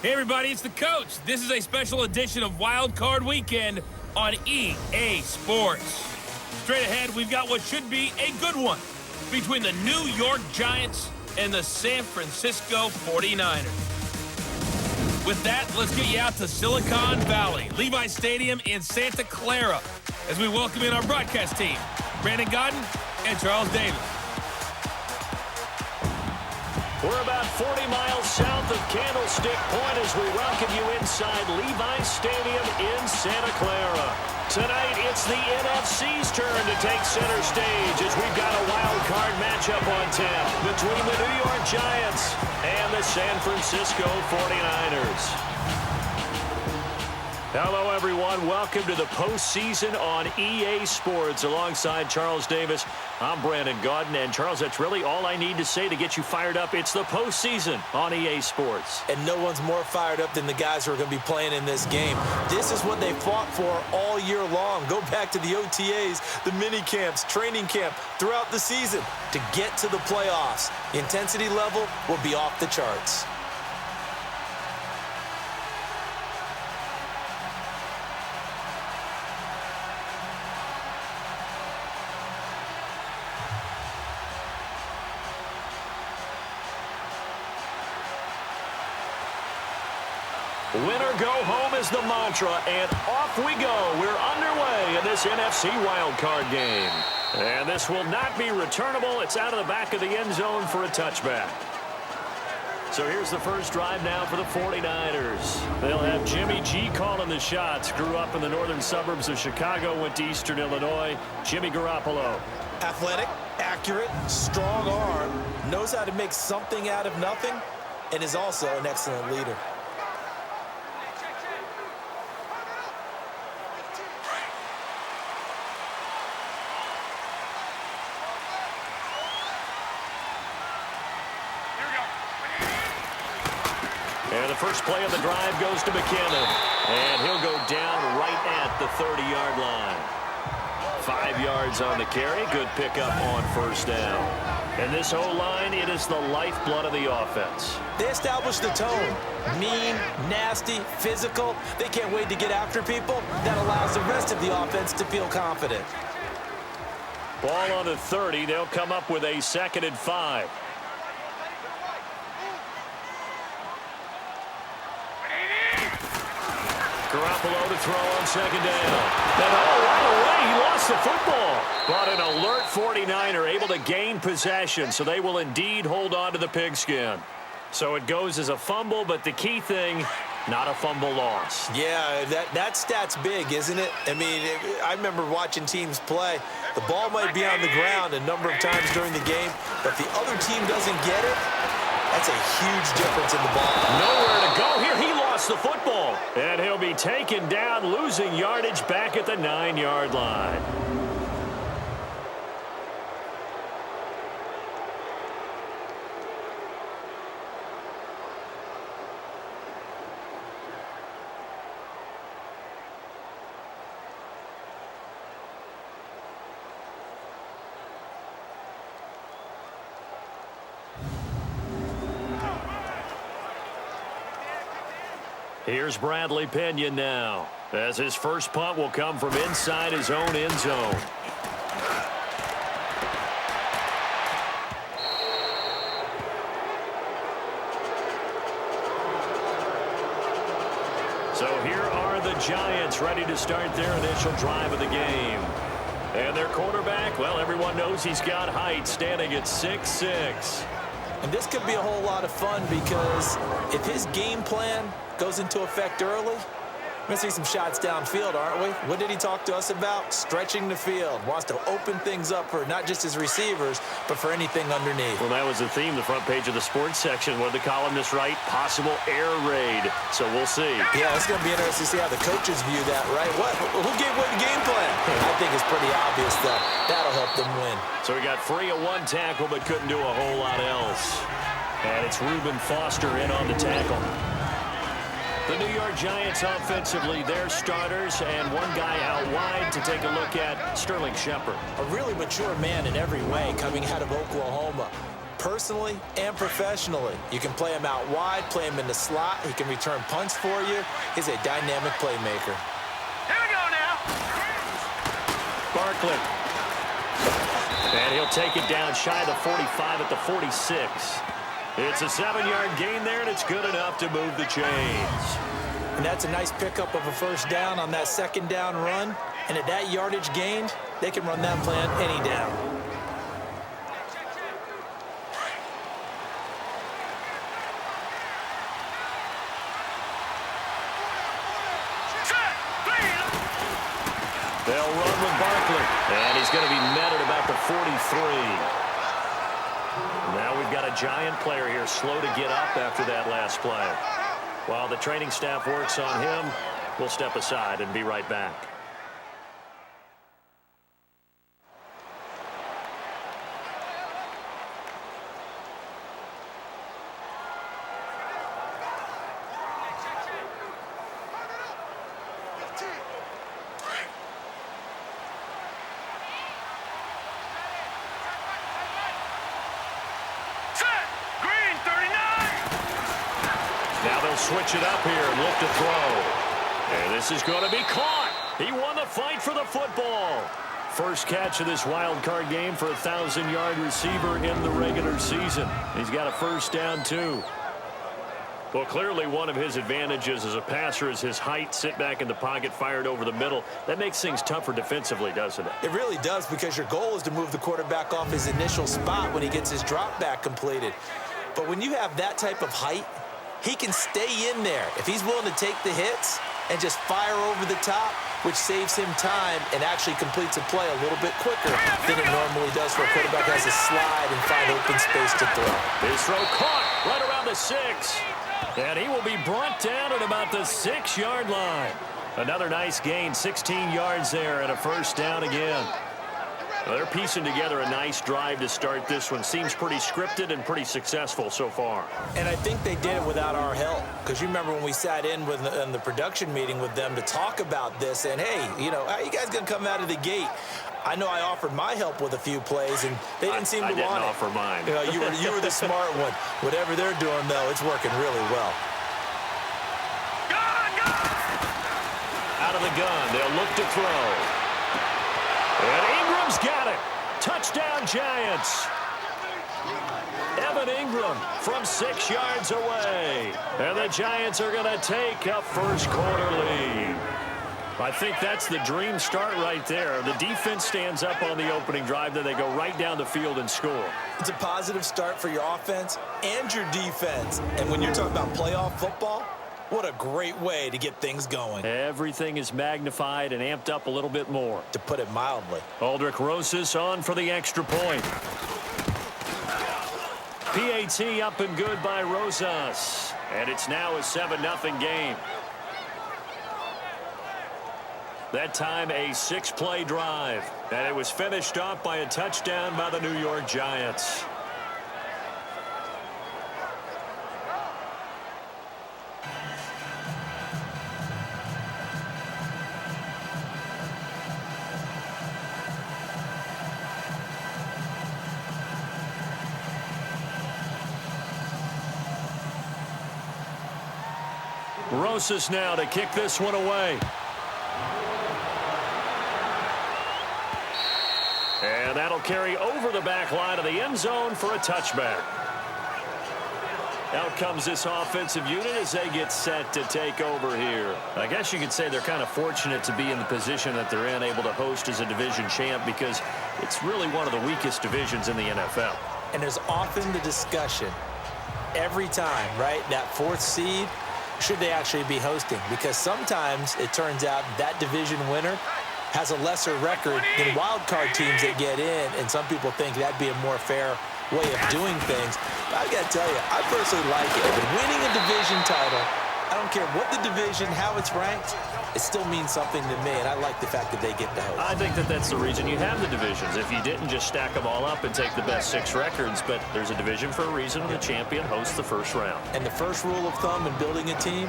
Hey everybody, it's the coach. This is a special edition of Wild Card Weekend on EA Sports. Straight ahead, we've got what should be a good one between the New York Giants and the San Francisco 49ers. With that, let's get you out to Silicon Valley, Levi Stadium in Santa Clara, as we welcome in our broadcast team, Brandon Godden and Charles Davis. We're about 40 miles south of Candlestick Point as we welcome you inside Levi Stadium in Santa Clara. Tonight, it's the NFC's turn to take center stage as we've got a wild card matchup on tap between the New York Giants and the San Francisco 49ers. Hello, everyone. Welcome to the postseason on EA Sports. Alongside Charles Davis, I'm Brandon Godden. And, Charles, that's really all I need to say to get you fired up. It's the postseason on EA Sports. And no one's more fired up than the guys who are going to be playing in this game. This is what they fought for all year long. Go back to the OTAs, the mini camps, training camp, throughout the season to get to the playoffs. The intensity level will be off the charts. Win or go home is the mantra, and off we go. We're underway in this NFC wildcard game. And this will not be returnable. It's out of the back of the end zone for a touchback. So here's the first drive now for the 49ers. They'll have Jimmy G calling the shots. Grew up in the northern suburbs of Chicago, went to Eastern Illinois. Jimmy Garoppolo. Athletic, accurate, strong arm, knows how to make something out of nothing, and is also an excellent leader. And the first play of the drive goes to McKinnon. And he'll go down right at the 30-yard line. 5 yards on the carry. Good pickup on first down. And this O-line, it is the lifeblood of the offense. They establish the tone. Mean, nasty, physical. They can't wait to get after people. That allows the rest of the offense to feel confident. Ball on the 30. They'll come up with a 2nd and 5. Garoppolo to throw on 2nd down. And right away, he lost the football. But an alert 49er able to gain possession, so they will indeed hold on to the pigskin. So it goes as a fumble, but the key thing, not a fumble loss. Yeah, that stat's big, isn't it? I mean, I remember watching teams play. The ball might be on the ground a number of times during the game, but if the other team doesn't get it, that's a huge difference in the ball. Nowhere to go here. He lost the football. And he'll be taken down, losing yardage back at the 9-yard line. Here's Bradley Pinion now, as his first punt will come from inside his own end zone. So here are the Giants ready to start their initial drive of the game. And their quarterback, well, everyone knows he's got height, standing at 6'6". And this could be a whole lot of fun because if his game plan goes into effect early, we're going to see some shots downfield, aren't we? What did he talk to us about? Stretching the field. Wants to open things up for not just his receivers, but for anything underneath. Well, that was the theme, the front page of the sports section. What did the columnist write? Possible air raid. So we'll see. Yeah, it's going to be interesting to see how the coaches view that, right? Who gave what game plan? I think it's pretty obvious, though. That'll help them win. So we got free of one tackle, but couldn't do a whole lot else. And it's Reuben Foster in on the tackle. The New York Giants offensively, their starters, and one guy out wide to take a look at, Sterling Shepard. A really mature man in every way coming out of Oklahoma. personally and professionally. You can play him out wide, play him in the slot. He can return punts for you. He's a dynamic playmaker. Here we go now. Barkley. And he'll take it down shy of the 45 at the 46. It's a 7-yard gain there, and it's good enough to move the chains. And that's a nice pickup of a first down on that second down run. And at that yardage gained, they can run that plan any down. They'll run with Barkley. And he's going to be met at about the 43. Now we've got a giant player here, slow to get up after that last play. While the training staff works on him, we'll step aside and be right back. Switch it up here and look to throw. And this is going to be caught. He won the fight for the football. First catch of this wild card game for a 1,000-yard receiver in the regular season. He's got a first down, too. Well, clearly one of his advantages as a passer is his height. Sit back in the pocket, fired over the middle. That makes things tougher defensively, doesn't it? It really does, because your goal is to move the quarterback off his initial spot when he gets his drop back completed. But when you have that type of height, he can stay in there if he's willing to take the hits and just fire over the top, which saves him time and actually completes a play a little bit quicker than it normally does for a quarterback who has to slide and find open space to throw. His throw caught right around the 6. And he will be brought down at about the 6-yard line. Another nice gain, 16 yards there, and a first down again. Well, they're piecing together a nice drive to start this one. Seems pretty scripted and pretty successful so far. And I think they did it without our help. Because you remember when we sat in the production meeting with them to talk about this, and hey, you know, how you guys going to come out of the gate? I know I offered my help with a few plays, and they didn't seem to want it. I didn't offer mine. You know, you were the smart one. Whatever they're doing, though, it's working really well. Out of the gun, they'll look to throw. And Ingram's got it. Touchdown, Giants. Evan Ingram from 6 yards away. And the Giants are going to take a first-quarter lead. I think that's the dream start right there. The defense stands up on the opening drive, then they go right down the field and score. It's a positive start for your offense and your defense. And when you're talking about playoff football, what a great way to get things going. Everything is magnified and amped up a little bit more. To put it mildly. Aldrich Rosas on for the extra point. PAT up and good by Rosas. And it's now a 7-0 game. That time a 6-play drive. And it was finished off by a touchdown by the New York Giants. Rosas now to kick this one away. And that'll carry over the back line of the end zone for a touchback. Out comes this offensive unit as they get set to take over here. I guess you could say they're kind of fortunate to be in the position that they're in, able to host as a division champ, because it's really one of the weakest divisions in the NFL. And there's often the discussion every time, right? That 4th seed, should they actually be hosting? Because sometimes it turns out that division winner has a lesser record than wild card teams that get in, and some people think that'd be a more fair way of doing things. But I got to tell you, I personally like it. But winning a division title, I don't care what the division, how it's ranked, it still means something to me, and I like the fact that they get to host. I think that that's the reason you have the divisions. If you didn't just stack them all up and take the best 6 records, but there's a division for a reason, and the champion hosts the first round. And the first rule of thumb in building a team,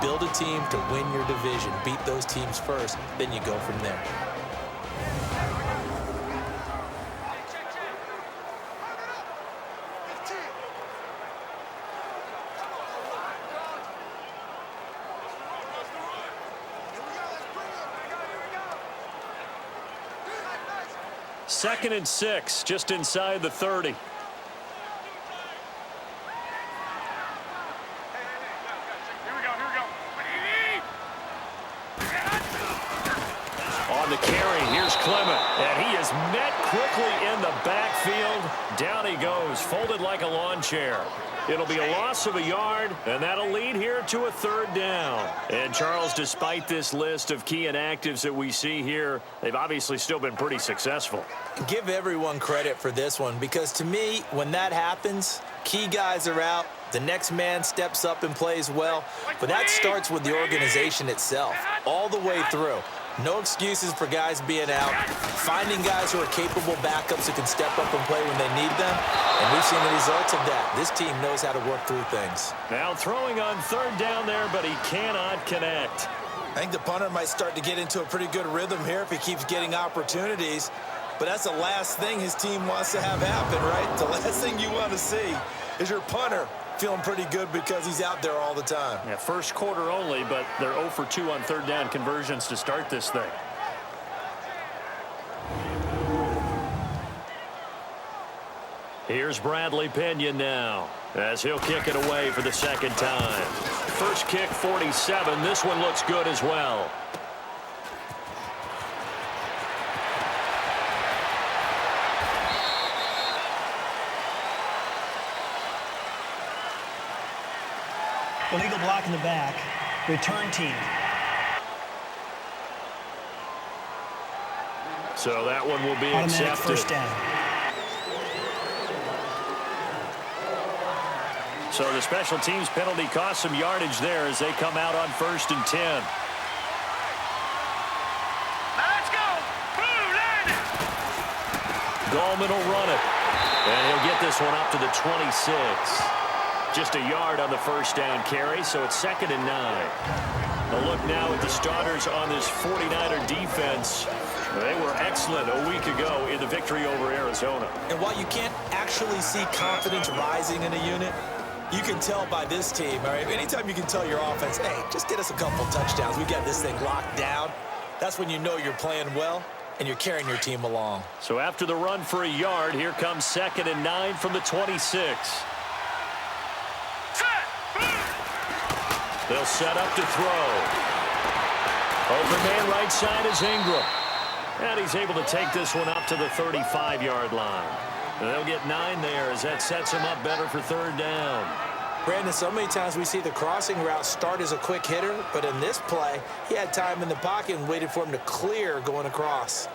build a team to win your division. Beat those teams first, then you go from there. 2nd and 6, just inside the 30. On the carry, here's Clement, and he is met quickly in the backfield. Down he goes, folded like a lawn chair. It'll be a loss of a yard, and that'll lead here to a 3rd down. And, Charles, despite this list of key inactives that we see here, they've obviously still been pretty successful. Give everyone credit for this one, because to me, when that happens, key guys are out, the next man steps up and plays well, but that starts with the organization itself, all the way through. No excuses for guys being out. Finding guys who are capable backups who can step up and play when they need them. And we've seen the results of that. This team knows how to work through things. Now throwing on 3rd down there, but he cannot connect. I think the punter might start to get into a pretty good rhythm here if he keeps getting opportunities. But that's the last thing his team wants to have happen, right? The last thing you want to see is your punter feeling pretty good because he's out there all the time. Yeah, first quarter only, but they're 0 for 2 on 3rd down conversions to start this thing. Here's Bradley Pinion now, as he'll kick it away for the 2nd time. First kick, 47. This one looks good as well. Illegal block in the back. Return team. So that one will be Automatic accepted. 1st down. So the special teams penalty cost some yardage there as they come out on 1st and 10. Let's go! Gallman will run it. And he'll get this one up to the 26. Just a yard on the 1st down carry, so it's 2nd and 9. A look now at the starters on this 49er defense. They were excellent a week ago in the victory over Arizona. And while you can't actually see confidence rising in a unit, you can tell by this team, all right? Anytime you can tell your offense, hey, just get us a couple touchdowns. We got this thing locked down. That's when you know you're playing well and you're carrying your team along. So after the run for a yard, here comes 2nd and 9 from the 26. They'll set up to throw. Open man right side is Ingram. And he's able to take this one up to the 35-yard line. And they'll get 9 there as that sets him up better for 3rd down. Brandon, so many times we see the crossing route start as a quick hitter, but in this play, he had time in the pocket and waited for him to clear going across.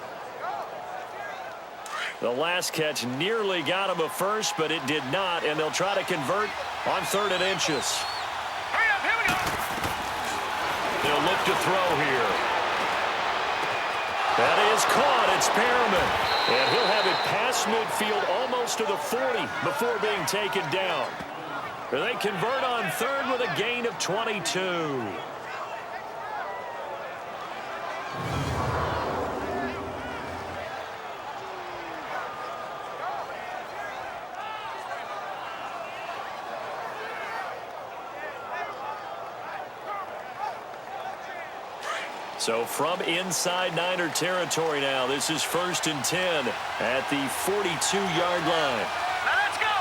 The last catch nearly got him a first, but it did not, and they'll try to convert on 3rd and inches. Hurry up, here we go! They'll look to throw here. That is caught. It's Perriman. And he'll have it past midfield almost to the 40 before being taken down. They convert on 3rd with a gain of 22. So from inside Niner territory now, this is 1st and 10 at the 42-yard line. Let's go!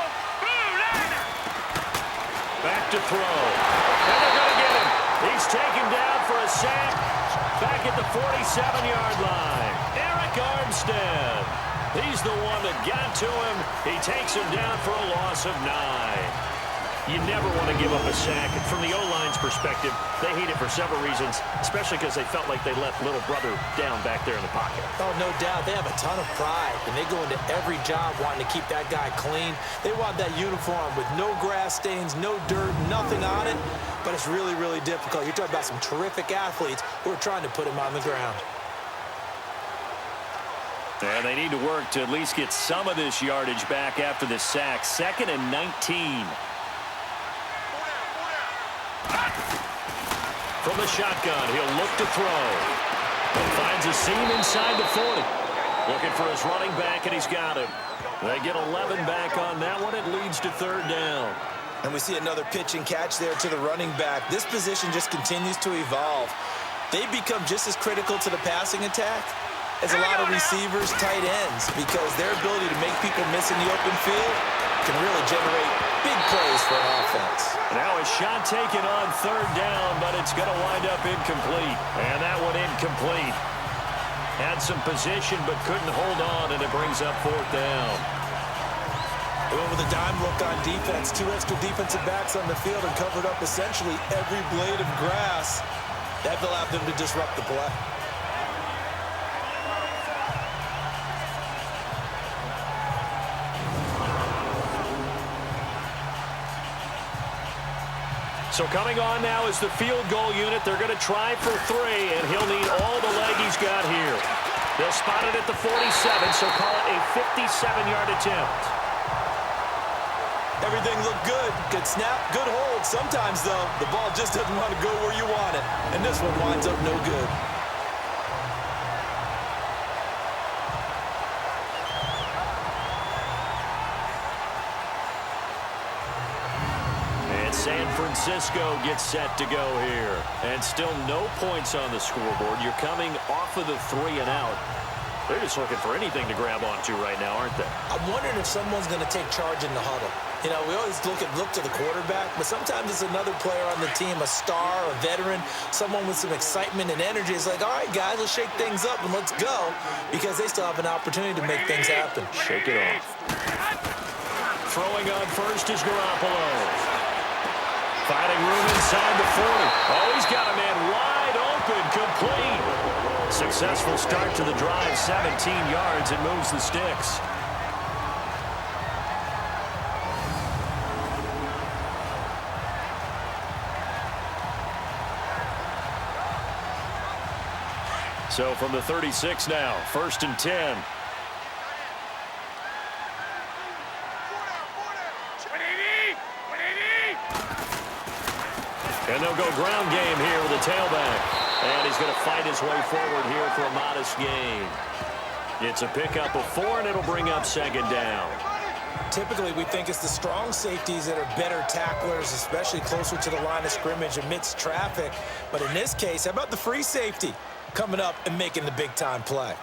Back to throw. And they're going to get him. He's taken down for a sack back at the 47-yard line. Eric Armstead. He's the one that got to him. He takes him down for a loss of 9. You never want to give up a sack. And from the O-line's perspective, they hate it for several reasons, especially because they felt like they let little brother down back there in the pocket. Oh, no doubt. They have a ton of pride, and they go into every job wanting to keep that guy clean. They want that uniform with no grass stains, no dirt, nothing on it. But it's really, really difficult. You're talking about some terrific athletes who are trying to put him on the ground. And they need to work to at least get some of this yardage back after this sack. 2nd and 19. From the shotgun, he'll look to throw. And finds a seam inside the 40. Looking for his running back, and he's got him. They get 11 back on that one. It leads to 3rd down. And we see another pitch and catch there to the running back. This position just continues to evolve. They become just as critical to the passing attack is a lot of receivers, tight ends, because their ability to make people miss in the open field can really generate big plays for an offense. Now a shot taken on third down, but it's going to wind up incomplete. And that one incomplete. Had some position, but couldn't hold on, and it brings up fourth down. They went with a dime look on defense. 2 extra defensive backs on the field and covered up essentially every blade of grass. That allowed them to disrupt the play. So coming on now is the field goal unit. They're going to try for 3, and he'll need all the leg he's got here. They'll spot it at the 47, so call it a 57-yard attempt. Everything looked good. Good snap, good hold. Sometimes, though, the ball just doesn't want to go where you want it. And this one winds up no good. San Francisco gets set to go here. And still no points on the scoreboard. You're coming off of the 3 and out. They're just looking for anything to grab onto right now, aren't they? I'm wondering if someone's going to take charge in the huddle. You know, we always look to the quarterback, but sometimes it's another player on the team, a star, a veteran, someone with some excitement and energy. It's like, all right, guys, let's shake things up and let's go, because they still have an opportunity to make things happen. Shake it off. Throwing on first is Garoppolo. Finding room inside the 40. Oh, he's got a man wide open, complete. Successful start to the drive, 17 yards, and moves the sticks. So from the 36 now, 1st and 10. And they'll go ground game here with a tailback. And he's going to fight his way forward here for a modest gain. It's a pickup of 4, and it'll bring up 2nd down. Typically, we think it's the strong safeties that are better tacklers, especially closer to the line of scrimmage amidst traffic. But in this case, how about the free safety coming up and making the big-time play?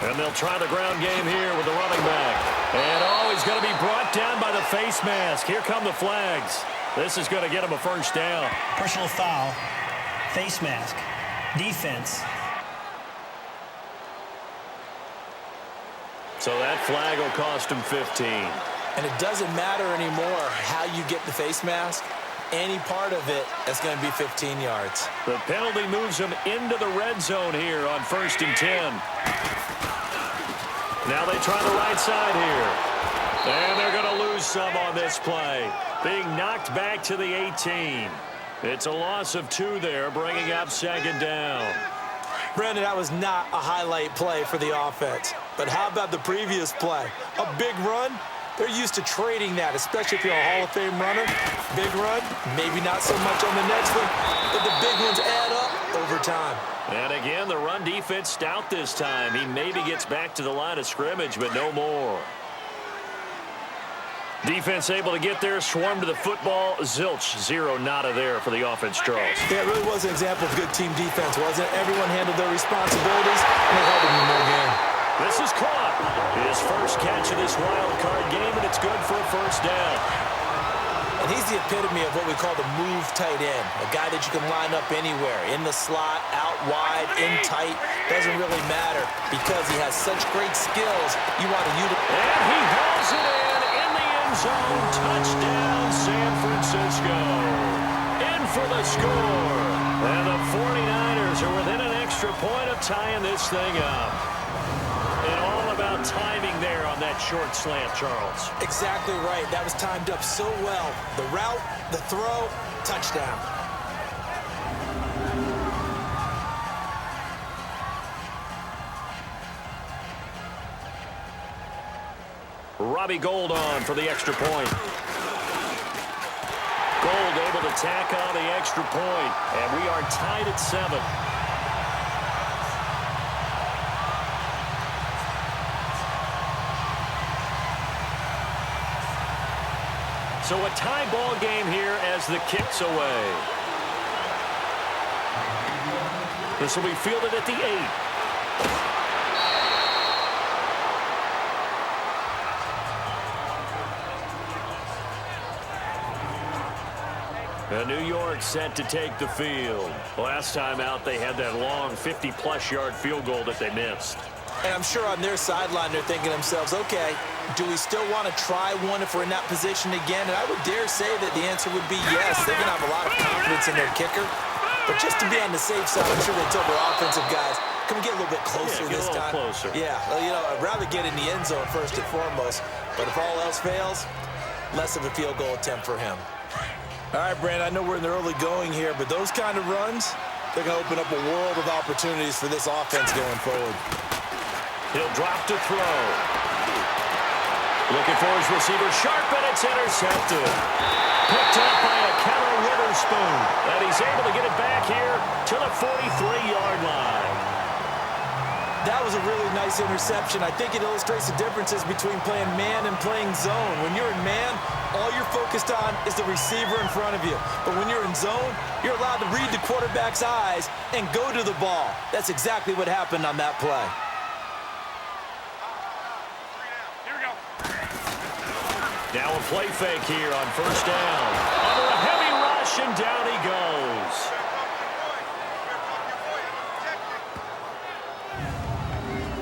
And they'll try the ground game here with the running back. And, oh, he's going to be brought down by the face mask. Here come the flags. This is going to get him a 1st down. Personal foul, face mask, defense. So that flag will cost him 15. And it doesn't matter anymore how you get the face mask. Any part of it, that's going to be 15 yards. The penalty moves him into the red zone here on 1st and 10. Now they try the right side here. And they're going to lose some on this play. Being knocked back to the 18. It's a loss of 2 there, bringing up 2nd down. Brandon, that was not a highlight play for the offense. But how about the previous play? A big run? They're used to trading that, especially if you're a Hall of Fame runner. Big run, maybe not so much on the next one, but the big ones add up over time. And again, the run defense stout this time. He maybe gets back to the line of scrimmage, but no more. Defense able to get there, swarm to the football. Zilch, 0 nada there for the offense, Charles. Yeah, it really was an example of good team defense, wasn't it? Everyone handled their responsibilities, and they held them in their game. This is caught. His first catch of this wild card game, and it's good for a 1st down. And he's the epitome of what we call the move tight end, a guy that you can line up anywhere, in the slot, out wide, in tight, doesn't really matter because he has such great skills. You want to utilize. And he hauls it in the end zone. Touchdown, San Francisco. In for the score. And the 49ers are within an extra point of tying this thing up. And all about timing there on that short slant, Charles. Exactly right. That was timed up so well. The route, the throw, touchdown. Robbie Gould on for the extra point. Gould able to tack on the extra point. And we are tied at 7. So a tie ball game here as the kick's away. This will be fielded at the 8. And New York set to take the field. Last time out, they had that long 50-plus yard field goal that they missed. And I'm sure on their sideline, they're thinking to themselves, okay, do we still want to try one if we're in that position again? And I would dare say that the answer would be yes. They're going to have a lot of confidence in their kicker. But just to be on the safe side, I'm sure they told their offensive guys, can we get a little bit closer this time? Closer. Yeah, well, you know, I'd rather get in the end zone first and foremost. But if all else fails, less of a field goal attempt for him. All right, Brandon, I know we're in the early going here, but those kind of runs, they're going to open up a world of opportunities for this offense going forward. He'll drop to throw. Looking for his receiver, sharp, and it's intercepted. Picked up by a Keller Witherspoon, and he's able to get it back here to the 43-yard line. That was a really nice interception. I think it illustrates the differences between playing man and playing zone. When you're in man, all you're focused on is the receiver in front of you. But when you're in zone, you're allowed to read the quarterback's eyes and go to the ball. That's exactly what happened on that play. Now a play fake here on first down. Under a heavy rush, and down he goes.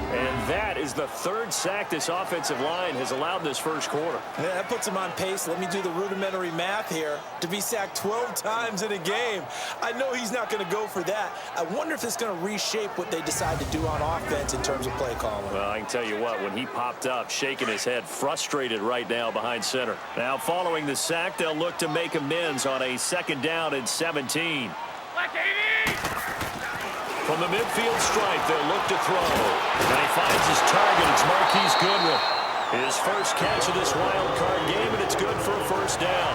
And that is the third sack this offensive line has allowed this first quarter. Yeah, that puts him on pace. Let me do the rudimentary math here. To be sacked 12 times in a game. I know he's not going to go for that. I wonder if it's going to reshape what they decide to do on offense in terms of play calling. Well, I can tell you what, when he popped up, shaking his head, frustrated right now behind center. Now, following the sack, they'll look to make amends on a 2nd down and 17. From the midfield stripe, they'll look to throw. And he finds his target. It's Marquise Goodwin. His first catch of this wild card game, and it's good for a first down.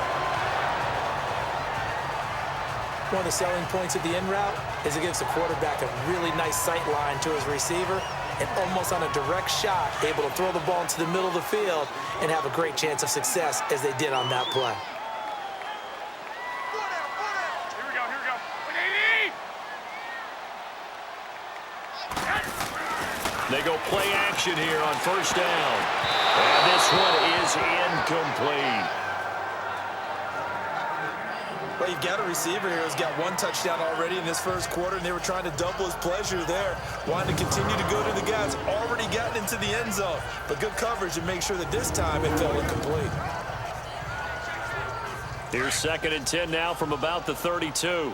One of the selling points of the in route is it gives the quarterback a really nice sight line to his receiver, and almost on a direct shot, able to throw the ball into the middle of the field and have a great chance of success as they did on that play. They go play action here on first down. And this one is incomplete. Well, you've got a receiver here who's got 1 touchdown already in this first quarter, and they were trying to double his pleasure there. Wanted to continue to go to the guys already gotten into the end zone. But good coverage to make sure that this time it fell incomplete. Here's 2nd and 10 now from about the 32.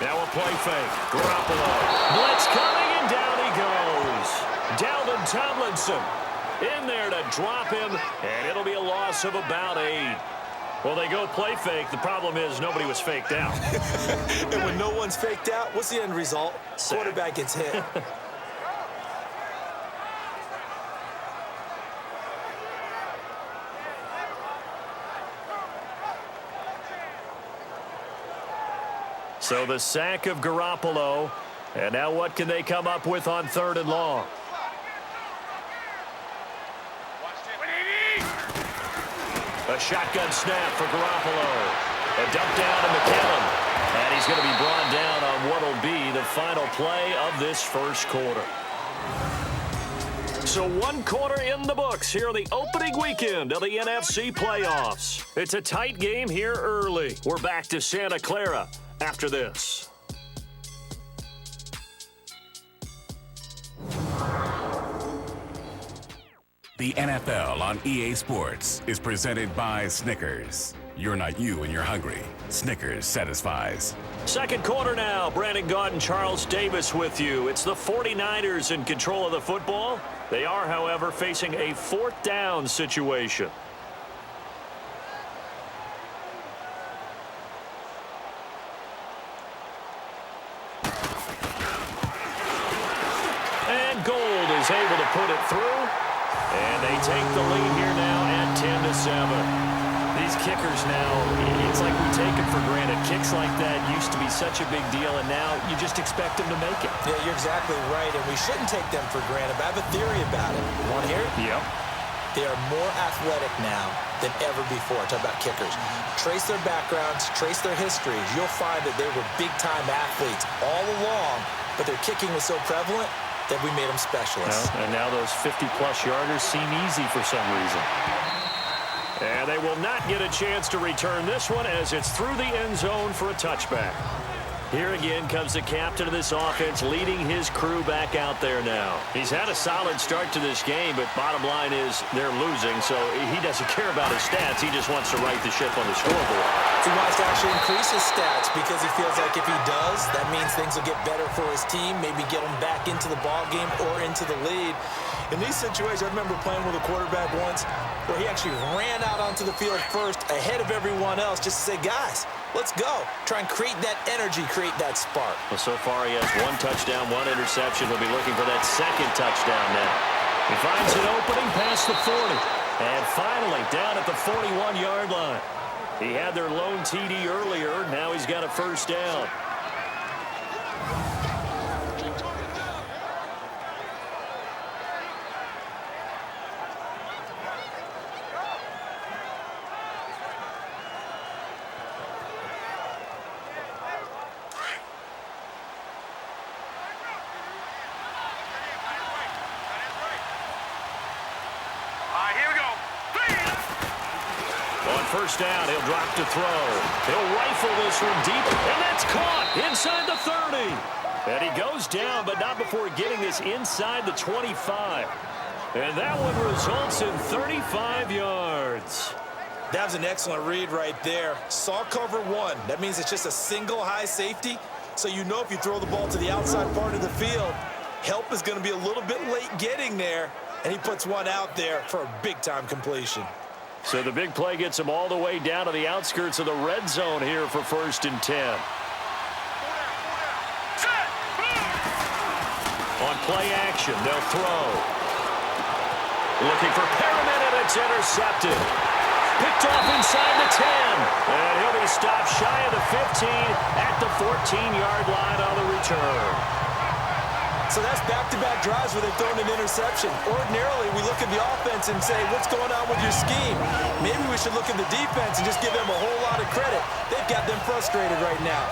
Now a play fake. Garoppolo. Blitz coming, and down he goes. Dalvin Tomlinson in there to drop him, and it'll be a loss of about 8. Well, they go play fake. The problem is nobody was faked out. And when no one's faked out, what's the end result? Sack. Quarterback gets hit. So the sack of Garoppolo. And now what can they come up with on 3rd and long? A shotgun snap for Garoppolo. A dump down to McKinnon. And he's going to be brought down on what will be the final play of this first quarter. So 1 quarter in the books here on the opening weekend of the NFC playoffs. It's a tight game here early. We're back to Santa Clara after this. The NFL on EA Sports is presented by Snickers. You're not you when you're hungry. Snickers satisfies. 2nd quarter now. Brandon Gaudin, Charles Davis with you. It's the 49ers in control of the football. They are, however, facing a 4th down situation. And Gold is able to put it through. And they take the lead here now at 10-7. These kickers now, it's like we take them for granted. Kicks like that used to be such a big deal, and now you just expect them to make it. Yeah, you're exactly right, and we shouldn't take them for granted. But I have a theory about it. You want to hear it? Yep. They are more athletic now than ever before. Talk about kickers. Trace their backgrounds, trace their histories. You'll find that they were big-time athletes all along, but their kicking was so prevalent that we made them specialists. Well, and now those 50-plus yarders seem easy for some reason. And they will not get a chance to return this one as it's through the end zone for a touchback. Here again comes the captain of this offense leading his crew back out there now. He's had a solid start to this game, but bottom line is they're losing, so he doesn't care about his stats. He just wants to right the ship on the scoreboard. He wants to actually increase his stats because he feels like if he does, that means things will get better for his team, maybe get him back into the ball game or into the lead. In these situations, I remember playing with a quarterback once where he actually ran out onto the field first ahead of everyone else just to say, guys, let's go. Try and create that energy, create that spark. Well, so far he has 1 touchdown, 1 interception. He'll be looking for that second touchdown now. He finds an opening past the 40. And finally down at the 41-yard line. He had their lone TD earlier. Now he's got a first down. First down, he'll drop to throw. He'll rifle this one deep, and that's caught inside the 30. And he goes down, but not before getting this inside the 25. And that one results in 35 yards. That was an excellent read right there. Saw cover 1. That means it's just a single high safety. So you know if you throw the ball to the outside part of the field, help is going to be a little bit late getting there. And he puts one out there for a big-time completion. So the big play gets him all the way down to the outskirts of the red zone here for 1st and 10. On play action, they'll throw. Looking for Perriman, and it's intercepted. Picked off inside the 10. And he'll be stopped shy of the 15 at the 14-yard line on the return. So that's back-to-back drives where they've thrown an interception. Ordinarily, we look at the offense and say, what's going on with your scheme? Maybe we should look at the defense and just give them a whole lot of credit. They've got them frustrated right now.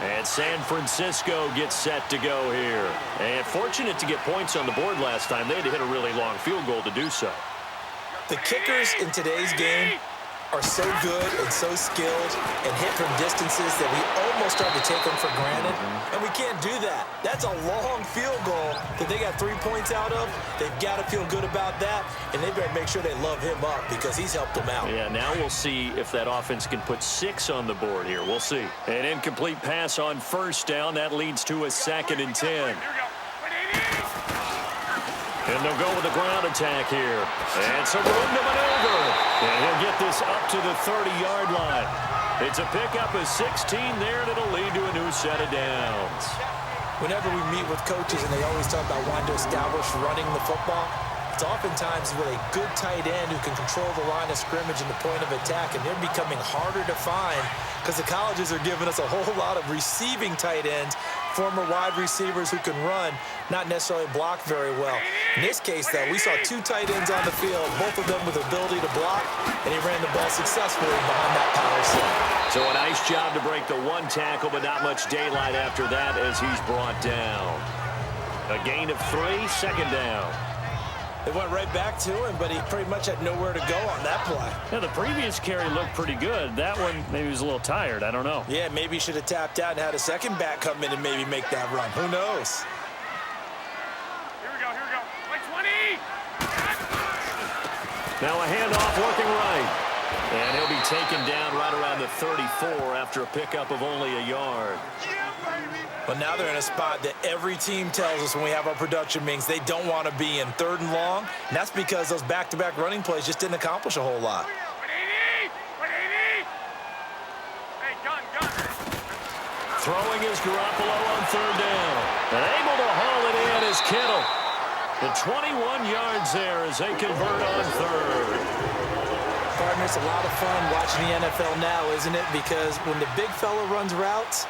And San Francisco gets set to go here. And fortunate to get points on the board last time. They had to hit a really long field goal to do so. The kickers in today's game are so good and so skilled and hit from distances that we almost start to take them for granted. And we can't do that. That's a long field goal that they got 3 points out of. They've got to feel good about that, and they better make sure they love him up because he's helped them out. Yeah, now we'll see if that offense can put 6 on the board here. We'll see. An incomplete pass on first down. That leads to a 2nd and 10. And they'll go with the ground attack here. And some room to maneuver. And he'll get this up to the 30-yard line. It's a pickup of 16 there, and it'll lead to a new set of downs. Whenever we meet with coaches and they always talk about wanting to establish running the football, it's oftentimes with a good tight end who can control the line of scrimmage and the point of attack, and they're becoming harder to find because the colleges are giving us a whole lot of receiving tight ends, former wide receivers who can run, not necessarily block very well. In this case, though, we saw 2 tight ends on the field, both of them with ability to block, and he ran the ball successfully behind that power set. So a nice job to break the 1 tackle, but not much daylight after that as he's brought down. A gain of 3, 2nd down. They went right back to him, but he pretty much had nowhere to go on that play. Yeah, the previous carry looked pretty good. That one, maybe he was a little tired. I don't know. Yeah, maybe he should have tapped out and had a second back come in and maybe make that run. Who knows? Here we go. Play 20! Now a handoff working right. And he'll be taken down right around the 34 after a pickup of only a yard. But now they're in a spot that every team tells us when we have our production meetings they don't want to be in, 3rd and long. And that's because those back-to-back running plays just didn't accomplish a whole lot. 180! 180! Hey, gun! Throwing is Garoppolo on third down. And able to haul it in is Kittle. The 21 yards there as they convert on third. Partner, it's a lot of fun watching the NFL now, isn't it? Because when the big fella runs routes,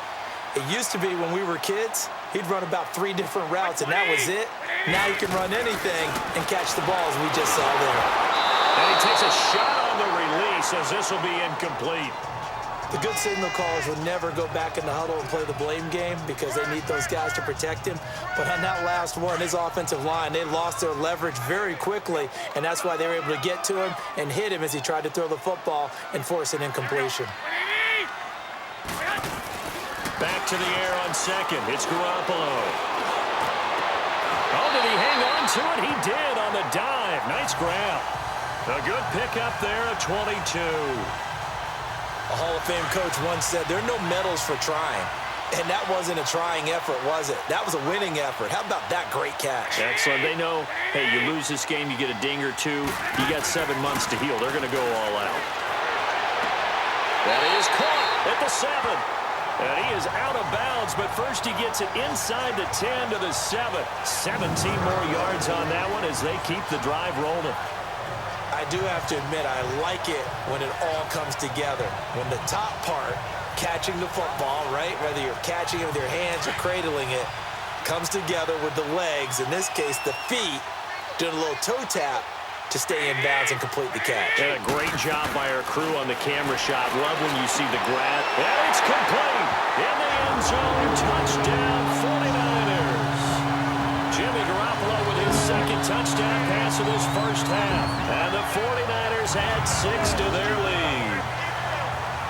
it used to be when we were kids, he'd run about 3 different routes, and that was it. Now he can run anything and catch the balls we just saw there. And he takes a shot on the release as this will be incomplete. The good signal callers will never go back in the huddle and play the blame game because they need those guys to protect him. But on that last one, his offensive line, they lost their leverage very quickly, and that's why they were able to get to him and hit him as he tried to throw the football and force an incompletion. Back to the air on second. It's Garoppolo. Oh, did he hang on to it? He did on the dive. Nice grab. A good pickup there at 22. A Hall of Fame coach once said, there are no medals for trying. And that wasn't a trying effort, was it? That was a winning effort. How about that great catch? Excellent. They know, hey, you lose this game, you get a ding or two. You got 7 months to heal. They're going to go all out. That is caught at the 7. And he is out of bounds, but first he gets it inside the 10 to the 7. 17 more yards on that one as they keep the drive rolling. I do have to admit, I like it when it all comes together. When the top part, catching the football, right, whether you're catching it with your hands or cradling it, comes together with the legs, in this case the feet, doing a little toe tap to stay in bounds and complete the catch. And a great job by our crew on the camera shot. Love when you see the grab. And it's complete. In the end zone, touchdown 49ers. Jimmy Garoppolo with his second touchdown pass of this first half. And the 49ers add 6 to their lead.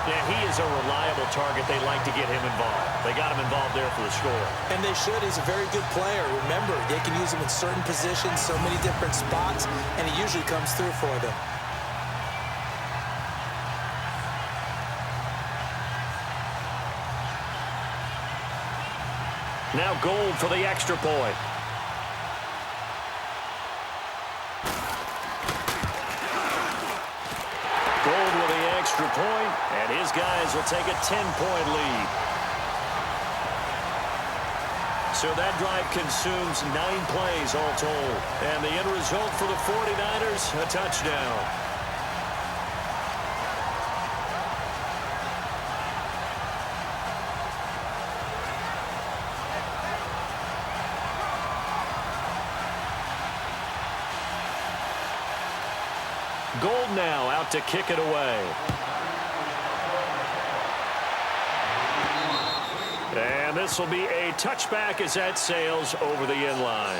Yeah, he is a reliable target. They like to get him involved. They got him involved there for the score. And they should. He's a very good player. Remember, they can use him in certain positions, so many different spots, and he usually comes through for them. Now Gold for the extra point. Gold with the extra point, and his guys will take a 10-point lead. So that drive consumes 9 plays all told. And the end result for the 49ers, a touchdown. Gold now out to kick it away. And this will be a touchback as that sails over the end line.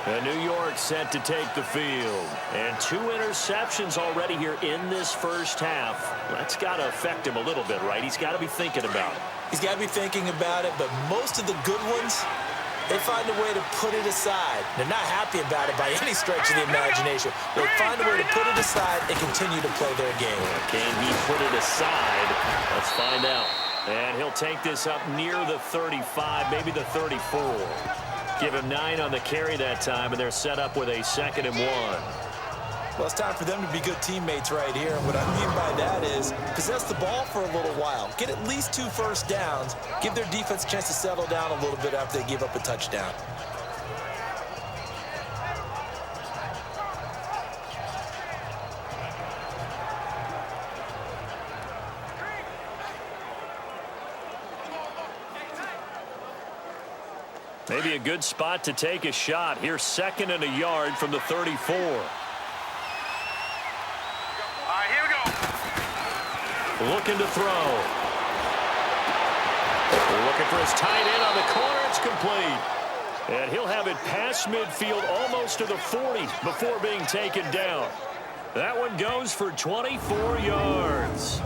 And New York set to take the field. And 2 interceptions already here in this first half. That's got to affect him a little bit, right? He's got to be thinking about it. He's got to be thinking about it, but most of the good ones, they find a way to put it aside. They're not happy about it by any stretch of the imagination. They find a way to put it aside and continue to play their game. Can he put it aside? Let's find out. And he'll take this up near the 35, maybe the 34. Give him 9 on the carry that time, and they're set up with a 2nd and 1. Well, it's time for them to be good teammates right here. And what I mean by that is possess the ball for a little while. Get at least 2 first downs. Give their defense a chance to settle down a little bit after they give up a touchdown. Maybe a good spot to take a shot. Here's 2nd and a yard from the 34. All right, here we go. Looking to throw. Looking for his tight end on the corner. It's complete. And he'll have it past midfield almost to the 40 before being taken down. That one goes for 24 yards.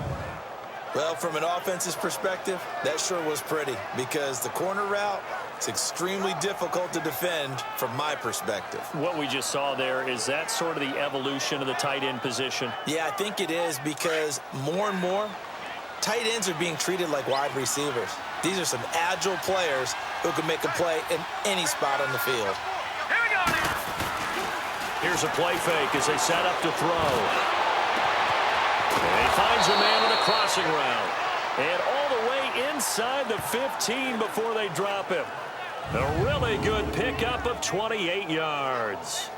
Well, from an offense's perspective, that sure was pretty because the corner route is extremely difficult to defend from my perspective. What we just saw there, is that sort of the evolution of the tight end position? Yeah, I think it is because more and more, tight ends are being treated like wide receivers. These are some agile players who can make a play in any spot on the field. Here we go. Here's a play fake as they set up to throw. And he finds a man on a crossing route. And all the way inside the 15 before they drop him. A really good pickup of 28 yards.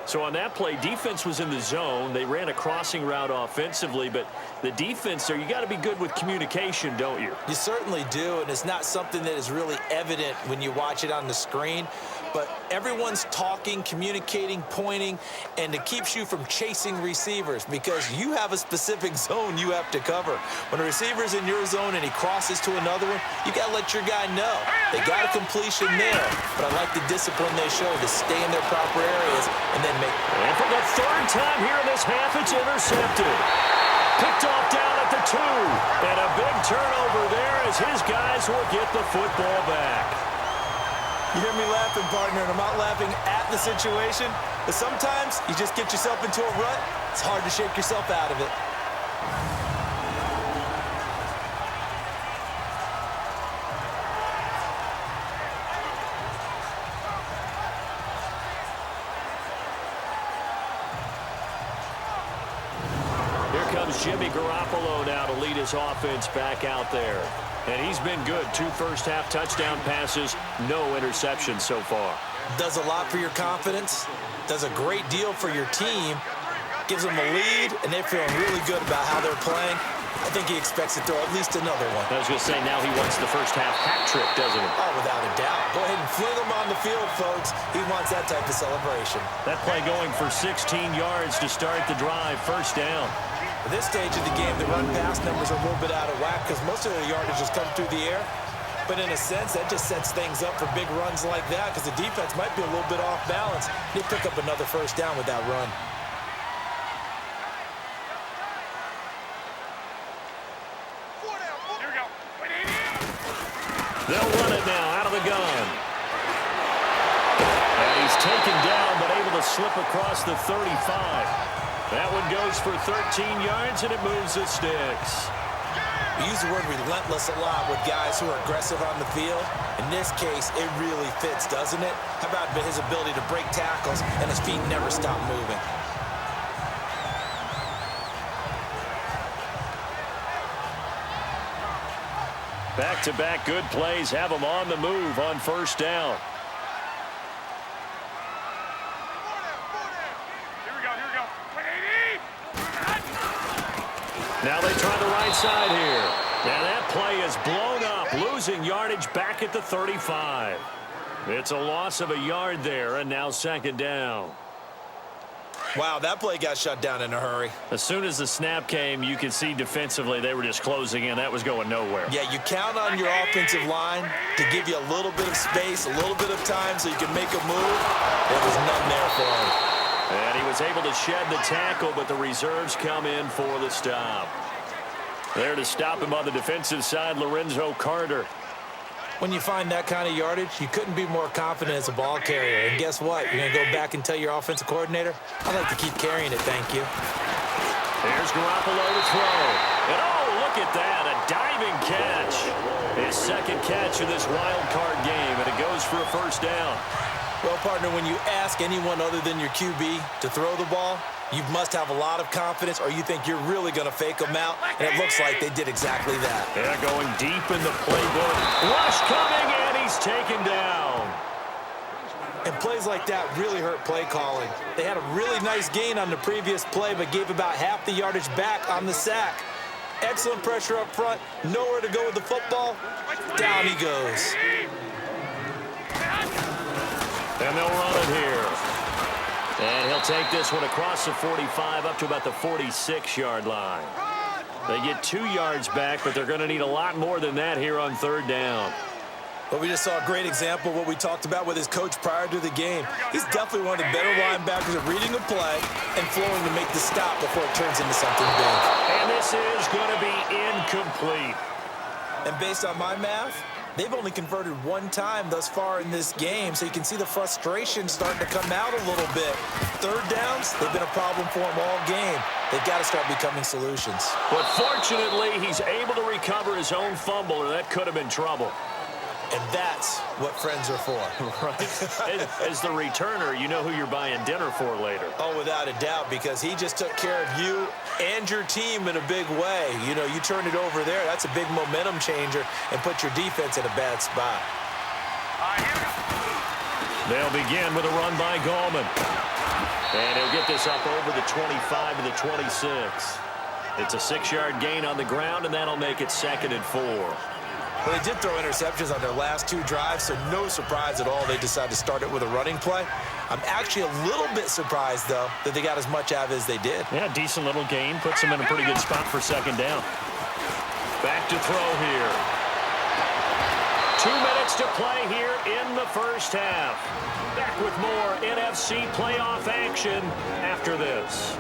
So on that play, defense was in the zone. They ran a crossing route offensively, but the defense there, you got to be good with communication, don't you? You certainly do, and it's not something that is really evident when you watch it on the screen. But everyone's talking, communicating, pointing, and it keeps you from chasing receivers because you have a specific zone you have to cover. When a receiver's in your zone and he crosses to another one, you got to let your guy know. They got a completion there, but I like the discipline they show to stay in their proper areas and then make. And for the third time here in this half, it's intercepted. Picked off down at the 2. And a big turnover there as his guys will get the football back. You hear me laughing, partner, and I'm not laughing at the situation, but sometimes you just get yourself into a rut. It's hard to shake yourself out of it. Here comes Jimmy Garoppolo now to lead his offense back out there. And he's been good. 2 first-half touchdown passes, no interceptions so far. Does a lot for your confidence, does a great deal for your team, gives them a lead, and they're feeling really good about how they're playing. I think he expects to throw at least another one. I was going to say, now he wants the first-half hat trick, doesn't he? Oh, without a doubt. Go ahead and fling him on the field, folks. He wants that type of celebration. That play going for 16 yards to start the drive, first down. At this stage of the game, the run-pass numbers are a little bit out of whack because most of their yardage has come through the air. But in a sense, that just sets things up for big runs like that because the defense might be a little bit off balance. He'll pick up another first down with that run. Here we go. They'll run it now out of the gun. And he's taken down but able to slip across the 35. That one goes for 13 yards, and it moves the sticks. We use the word relentless a lot with guys who are aggressive on the field. In this case, it really fits, doesn't it? How about his ability to break tackles and his feet never stop moving? Back-to-back good plays have them on the move on first down. Now they try the right side here. And that play is blown up, losing yardage back at the 35. It's a loss of a yard there, and now second down. Wow, that play got shut down in a hurry. As soon as the snap came, you could see defensively they were just closing in. That was going nowhere. Yeah, you count on your offensive line to give you a little bit of space, a little bit of time so you can make a move. There was none there for him. And he was able to shed the tackle, but the reserves come in for the stop. There to stop him on the defensive side, Lorenzo Carter. When you find that kind of yardage, you couldn't be more confident as a ball carrier. And guess what? You're going to go back and tell your offensive coordinator, I'd like to keep carrying it, thank you. There's Garoppolo to throw. And oh, look at that, a diving catch. His second catch of this wild card game, and it goes for a first down. Well, partner, when you ask anyone other than your QB to throw the ball, you must have a lot of confidence or you think you're really going to fake them out, and it looks like they did exactly that. They're going deep in the playbook. Rush coming, and he's taken down. And plays like that really hurt play calling. They had a really nice gain on the previous play, but gave about half the yardage back on the sack. Excellent pressure up front, nowhere to go with the football. Down he goes. And they'll run it here. And he'll take this one across the 45 up to about the 46-yard line. They get 2 yards back, but they're going to need a lot more than that here on third down. Well, we just saw a great example of what we talked about with his coach prior to the game. He's definitely one of the better linebackers at reading a play and flowing to make the stop before it turns into something big. And this is going to be incomplete. And based on my math, they've only converted 1 time thus far in this game, so you can see the frustration starting to come out a little bit. Third downs, they've been a problem for him all game. They've got to start becoming solutions. But fortunately, he's able to recover his own fumble, or that could have been trouble. And that's what friends are for. Right. As the returner, you know who you're buying dinner for later. Oh, without a doubt, because he just took care of you and your team in a big way. You know, you turn it over there, that's a big momentum changer and put your defense in a bad spot. They'll begin with a run by Gallman. And he'll get this up over the 25 to the 26. It's a 6-yard gain on the ground, and that'll make it 2nd and 4. Well, they did throw interceptions on their last 2 drives, so no surprise at all they decided to start it with a running play. I'm actually a little bit surprised, though, that they got as much out of it as they did. Yeah, decent little gain. Puts them in a pretty good spot for 2nd down. Back to throw here. 2 minutes to play here in the first half. Back with more NFC playoff action after this.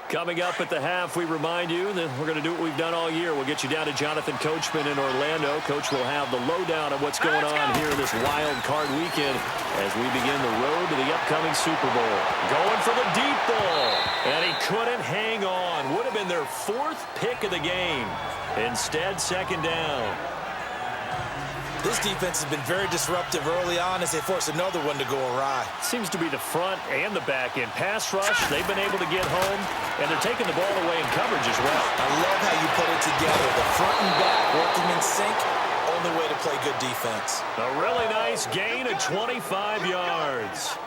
Coming up at the half, we remind you that we're going to do what we've done all year. We'll get you down to Jonathan Coachman in Orlando. Coach will have the lowdown of what's going on here this wild card weekend as we begin the road to the upcoming Super Bowl. Going for the deep ball, and he couldn't hang on. Would have been their 4th pick of the game. Instead, 2nd down. This defense has been very disruptive early on as they force another one to go awry. Seems to be the front and the back end. Pass rush, they've been able to get home, and they're taking the ball away in coverage as well. I love how you put it together. The front and back working in sync, only way to play good defense. A really nice gain of 25 yards.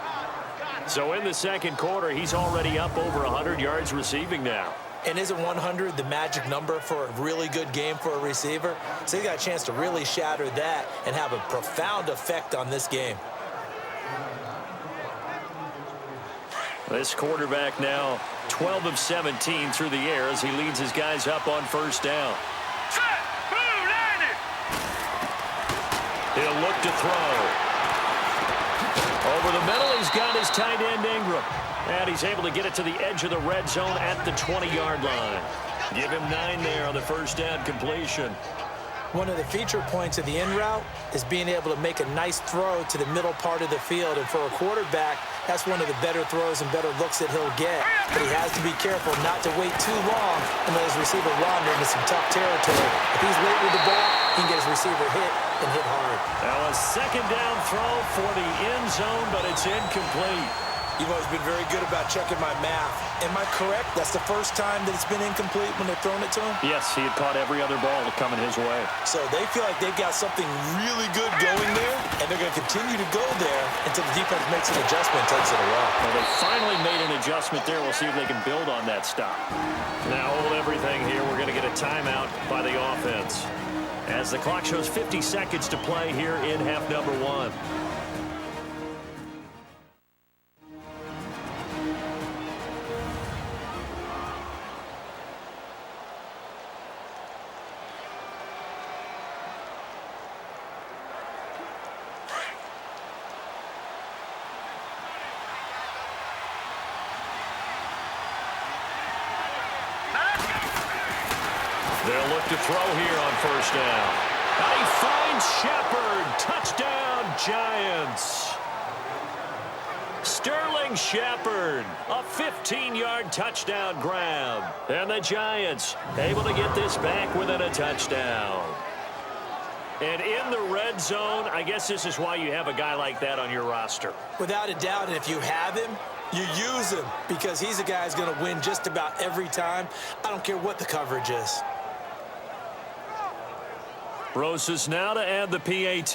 So in the 2nd quarter, he's already up over 100 yards receiving now. And isn't 100 the magic number for a really good game for a receiver? So he got a chance to really shatter that and have a profound effect on this game. This quarterback now 12 of 17 through the air as he leads his guys up on 1st down. He'll look to throw. Over the middle, he's got his tight end Ingram. And he's able to get it to the edge of the red zone at the 20-yard line. Give him 9 there on the 1st down completion. One of the feature points of the in route is being able to make a nice throw to the middle part of the field. And for a quarterback, that's one of the better throws and better looks that he'll get. But he has to be careful not to wait too long and let his receiver wander into some tough territory. If he's late with the ball, he can get his receiver hit and hit hard. Now a 2nd down throw for the end zone, but it's incomplete. You've always been very good about checking my math. Am I correct? That's the first time that it's been incomplete when they've thrown it to him? Yes, he had caught every other ball coming his way. So they feel like they've got something really good going there, and they're going to continue to go there until the defense makes an adjustment and takes it away. Well, they finally made an adjustment there. We'll see if they can build on that stop. Now hold everything here. We're going to get a timeout by the offense as the clock shows 50 seconds to play here in half number 1. They'll look to throw here on 1st down. And he finds Shepard. Touchdown, Giants. Sterling Shepard, a 15-yard touchdown grab. And the Giants able to get this back within a touchdown. And in the red zone, I guess this is why you have a guy like that on your roster. Without a doubt, and if you have him, you use him because he's a guy who's going to win just about every time. I don't care what the coverage is. Rosas now to add the PAT.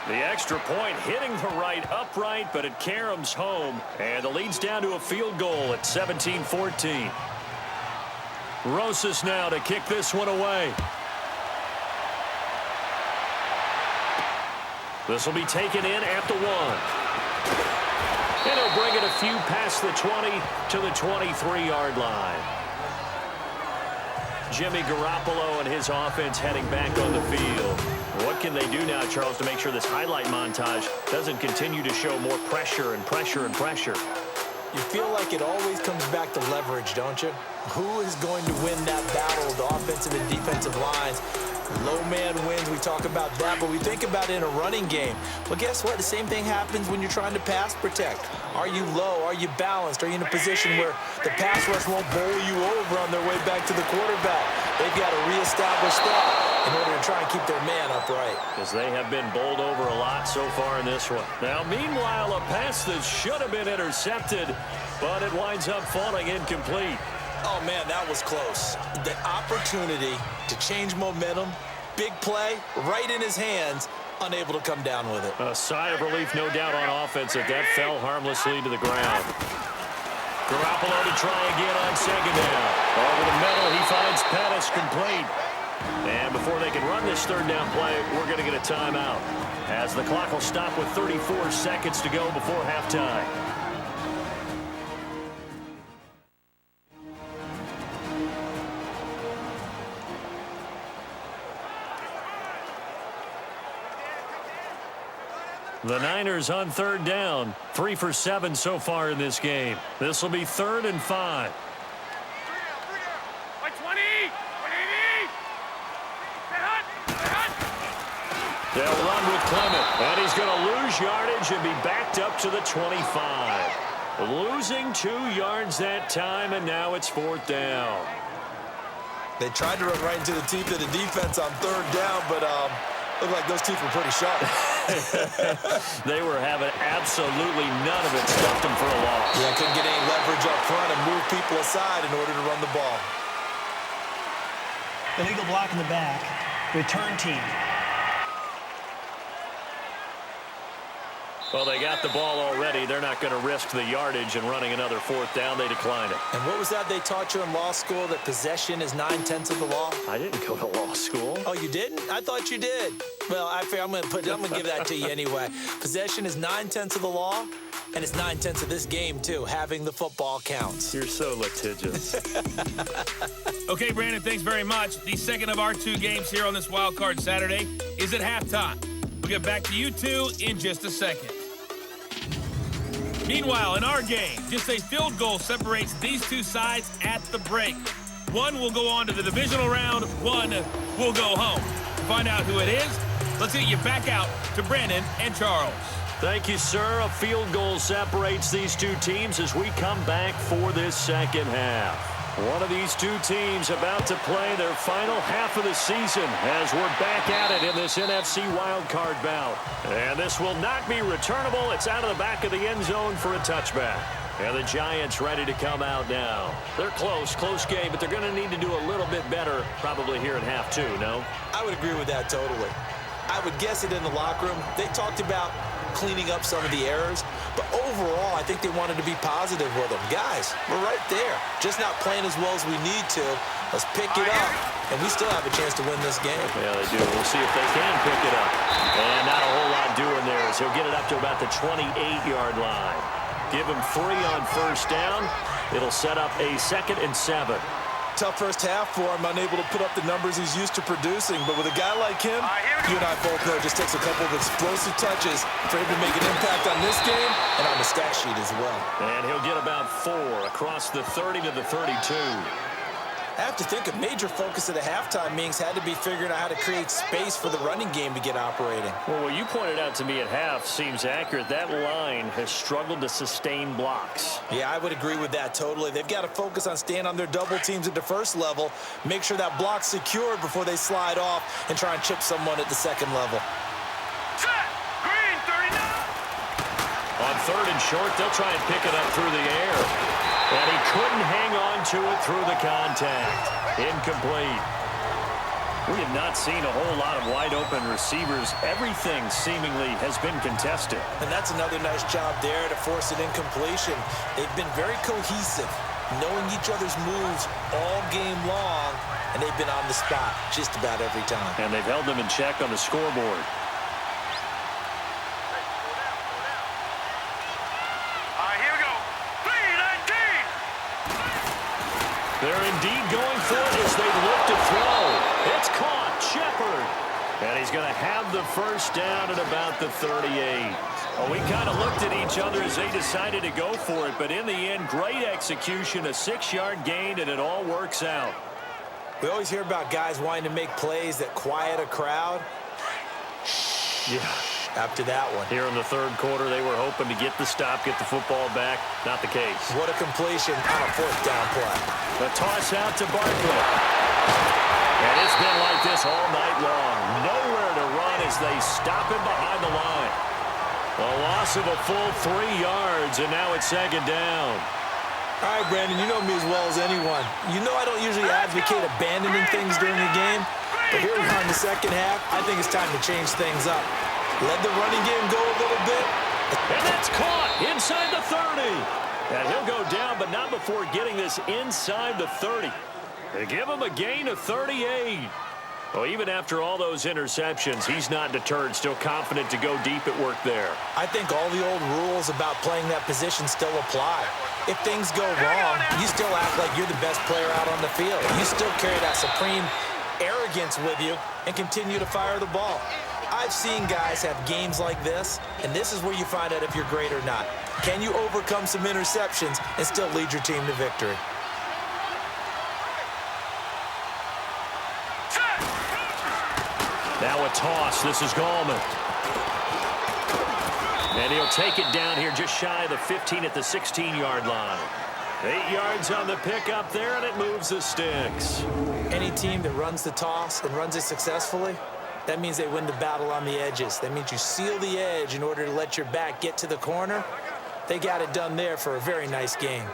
The extra point hitting the right upright, but it caroms home. And the lead's down to a field goal at 17-14. Rosas now to kick this one away. This will be taken in at the 1. And he'll bring it a few past the 20 to the 23-yard line. Jimmy Garoppolo and his offense heading back on the field. What can they do now, Charles, to make sure this highlight montage doesn't continue to show more pressure and pressure and pressure? You feel like it always comes back to leverage, don't you? Who is going to win that battle, the offensive and defensive lines? Low man wins. We talk about that, but we think about it in a running game. Well, guess what? The same thing happens when you're trying to pass protect. Are you low? Are you balanced? Are you in a position where the pass rush won't bowl you over on their way back to the quarterback? They've got to reestablish that in order to try and keep their man upright. Because they have been bowled over a lot so far in this one. Now, meanwhile, a pass that should have been intercepted, but it winds up falling incomplete. Oh, man, that was close. The opportunity to change momentum, big play, right in his hands, unable to come down with it. A sigh of relief, no doubt, on offense that fell harmlessly to the ground. Garoppolo to try again on second down. Over the middle, he finds Pettis complete. And before they can run this third down play, we're going to get a timeout, as the clock will stop with 34 seconds to go before halftime. The Niners on third down, 3 for 7 so far in this game. This will be 3rd and 5. They'll run with Clement, and he's going to lose yardage and be backed up to the 25. Losing 2 yards that time, and now it's 4th down. They tried to run right into the teeth of the defense on third down, but looked like those teeth were pretty sharp. They were having absolutely none of it. Stuffed them for a loss. Yeah, couldn't get any leverage up front and move people aside in order to run the ball. Illegal block in the back. Return team. Well, they got the ball already. They're not going to risk the yardage and running another 4th down. They decline it. And what was that they taught you in law school, that possession is 9/10 of the law? I didn't go to law school. Oh, you didn't? I thought you did. Well, I'm going to give that to you anyway. Possession is 9/10 of the law, and it's 9/10 of this game, too. Having the football counts. You're so litigious. Okay, Brandon, thanks very much. The second of our 2 games here on this Wild Card Saturday is at halftime. We'll get back to you two in just a second. Meanwhile, in our game, just a field goal separates these 2 sides at the break. One will go on to the divisional round, one will go home. To find out who it is, let's get you back out to Brandon and Charles. Thank you, sir. A field goal separates these 2 teams as we come back for this second half. One of these 2 teams about to play their final half of the season as we're back at it in this NFC wildcard bout. And this will not be returnable. It's out of the back of the end zone for a touchback. And the Giants ready to come out now. They're close game, but they're going to need to do a little bit better probably here in half 2, no? I would agree with that totally. I would guess it in the locker room. They talked about cleaning up some of the errors, but overall, I think they wanted to be positive with them. Guys, we're right there. Just not playing as well as we need to. Let's pick it up, and we still have a chance to win this game. Yeah, they do. We'll see if they can pick it up. And not a whole lot doing there as he'll get it up to about the 28-yard line. Give him 3 on first down. It'll set up a 2nd and 7. Tough first half for him, unable to put up the numbers he's used to producing. But with a guy like him, you and I both know it just takes a couple of explosive touches for him to make an impact on this game and on the stat sheet as well. And he'll get about 4 across the 30 to the 32. I have to think a major focus of the halftime meetings had to be figuring out how to create space for the running game to get operating. Well, what you pointed out to me at half seems accurate. That line has struggled to sustain blocks. Yeah, I would agree with that totally. They've got to focus on staying on their double teams at the first level, make sure that block's secured before they slide off and try and chip someone at the second level. Set! Green, 39! On 3rd and short, they'll try and pick it up through the air. And he couldn't hang on to it through the contact. Incomplete. We have not seen a whole lot of wide-open receivers. Everything seemingly has been contested. And that's another nice job there to force an incompletion. They've been very cohesive, knowing each other's moves all game long, and they've been on the spot just about every time. And they've held them in check on the scoreboard. They're indeed going for it as they look to throw. It's caught. Shepard. And he's going to have the first down at about the 38. Well, we kind of looked at each other as they decided to go for it. But in the end, great execution, a 6-yard gain, and it all works out. We always hear about guys wanting to make plays that quiet a crowd. Yeah. After that one. Here in the third quarter, they were hoping to get the stop, get the football back. Not the case. What a completion on a fourth down play. The toss out to Barkley. And it's been like this all night long. Nowhere to run as they stop him behind the line. A loss of a full 3 yards, and now it's second down. All right, Brandon, you know me as well as anyone. You know I don't usually advocate abandoning things during a game, but here we are in the second half. I think it's time to change things up. Let the running game go a little bit. And that's caught inside the 30. And he'll go down, but not before getting this inside the 30. They give him a gain of 38. Well, even after all those interceptions, he's not deterred, still confident to go deep at work there. I think all the old rules about playing that position still apply. If things go wrong, you still act like you're the best player out on the field. You still carry that supreme arrogance with you and continue to fire the ball. I've seen guys have games like this, and this is where you find out if you're great or not. Can you overcome some interceptions and still lead your team to victory? Now a toss. This is Gallman. And he'll take it down here just shy of the 15 at the 16-yard line. 8 yards on the pickup there, and it moves the sticks. Any team that runs the toss and runs it successfully, that means they win the battle on the edges. That means you seal the edge in order to let your back get to the corner. They got it done there for a very nice game.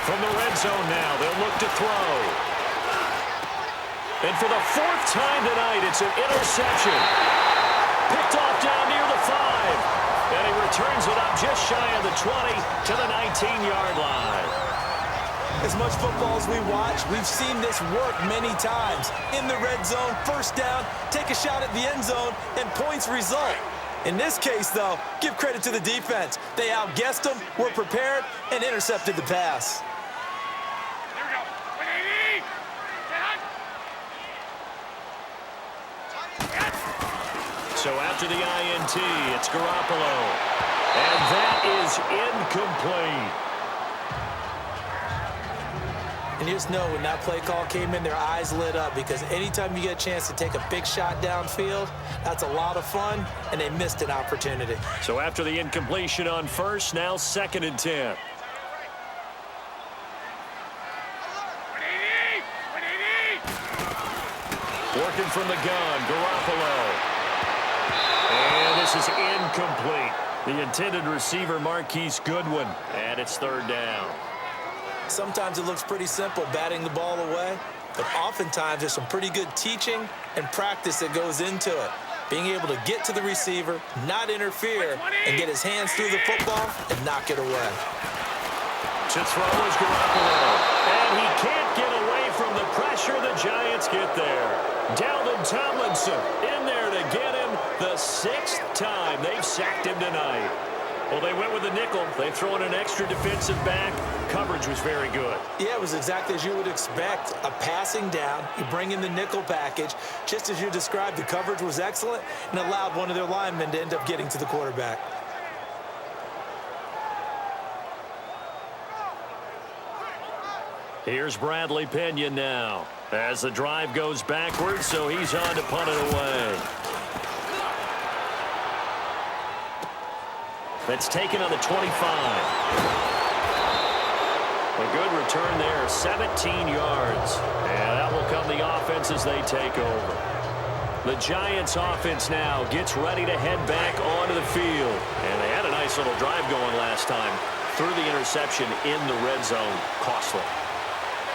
From the red zone now, they'll look to throw. And for the 4th time tonight, it's an interception. Picked off down near the 5. And he returns it up just shy of the 20 to the 19-yard line. As much football as we watch, we've seen this work many times. In the red zone, first down, take a shot at the end zone, and points result. In this case, though, give credit to the defense. They outguessed them, were prepared, and intercepted the pass. So after the INT, it's Garoppolo. And that is incomplete. And you just know when that play call came in, their eyes lit up because anytime you get a chance to take a big shot downfield, that's a lot of fun, and they missed an opportunity. So after the incompletion on first, now 2nd and 10. Working from the gun, Garoppolo. And this is incomplete. The intended receiver, Marquise Goodwin. And it's 3rd down. Sometimes it looks pretty simple, batting the ball away. But oftentimes there's some pretty good teaching and practice that goes into it. Being able to get to the receiver, not interfere, and get his hands through the football and knock it away. To throw is Garoppolo. And he can't get away from the pressure. The Giants get there. Dalvin Tomlinson in there to get him the 6th time they've sacked him tonight. Well, they went with a nickel. They throw in an extra defensive back. Coverage was very good. Yeah, it was exactly as you would expect. A passing down. You bring in the nickel package. Just as you described, the coverage was excellent and allowed one of their linemen to end up getting to the quarterback. Here's Bradley Pinion now as the drive goes backwards, so he's on to punt it away. That's taken on the 25. A good return there, 17 yards. And that will come the offense as they take over. The Giants offense now gets ready to head back onto the field. And they had a nice little drive going last time. Threw the interception in the red zone. Costly.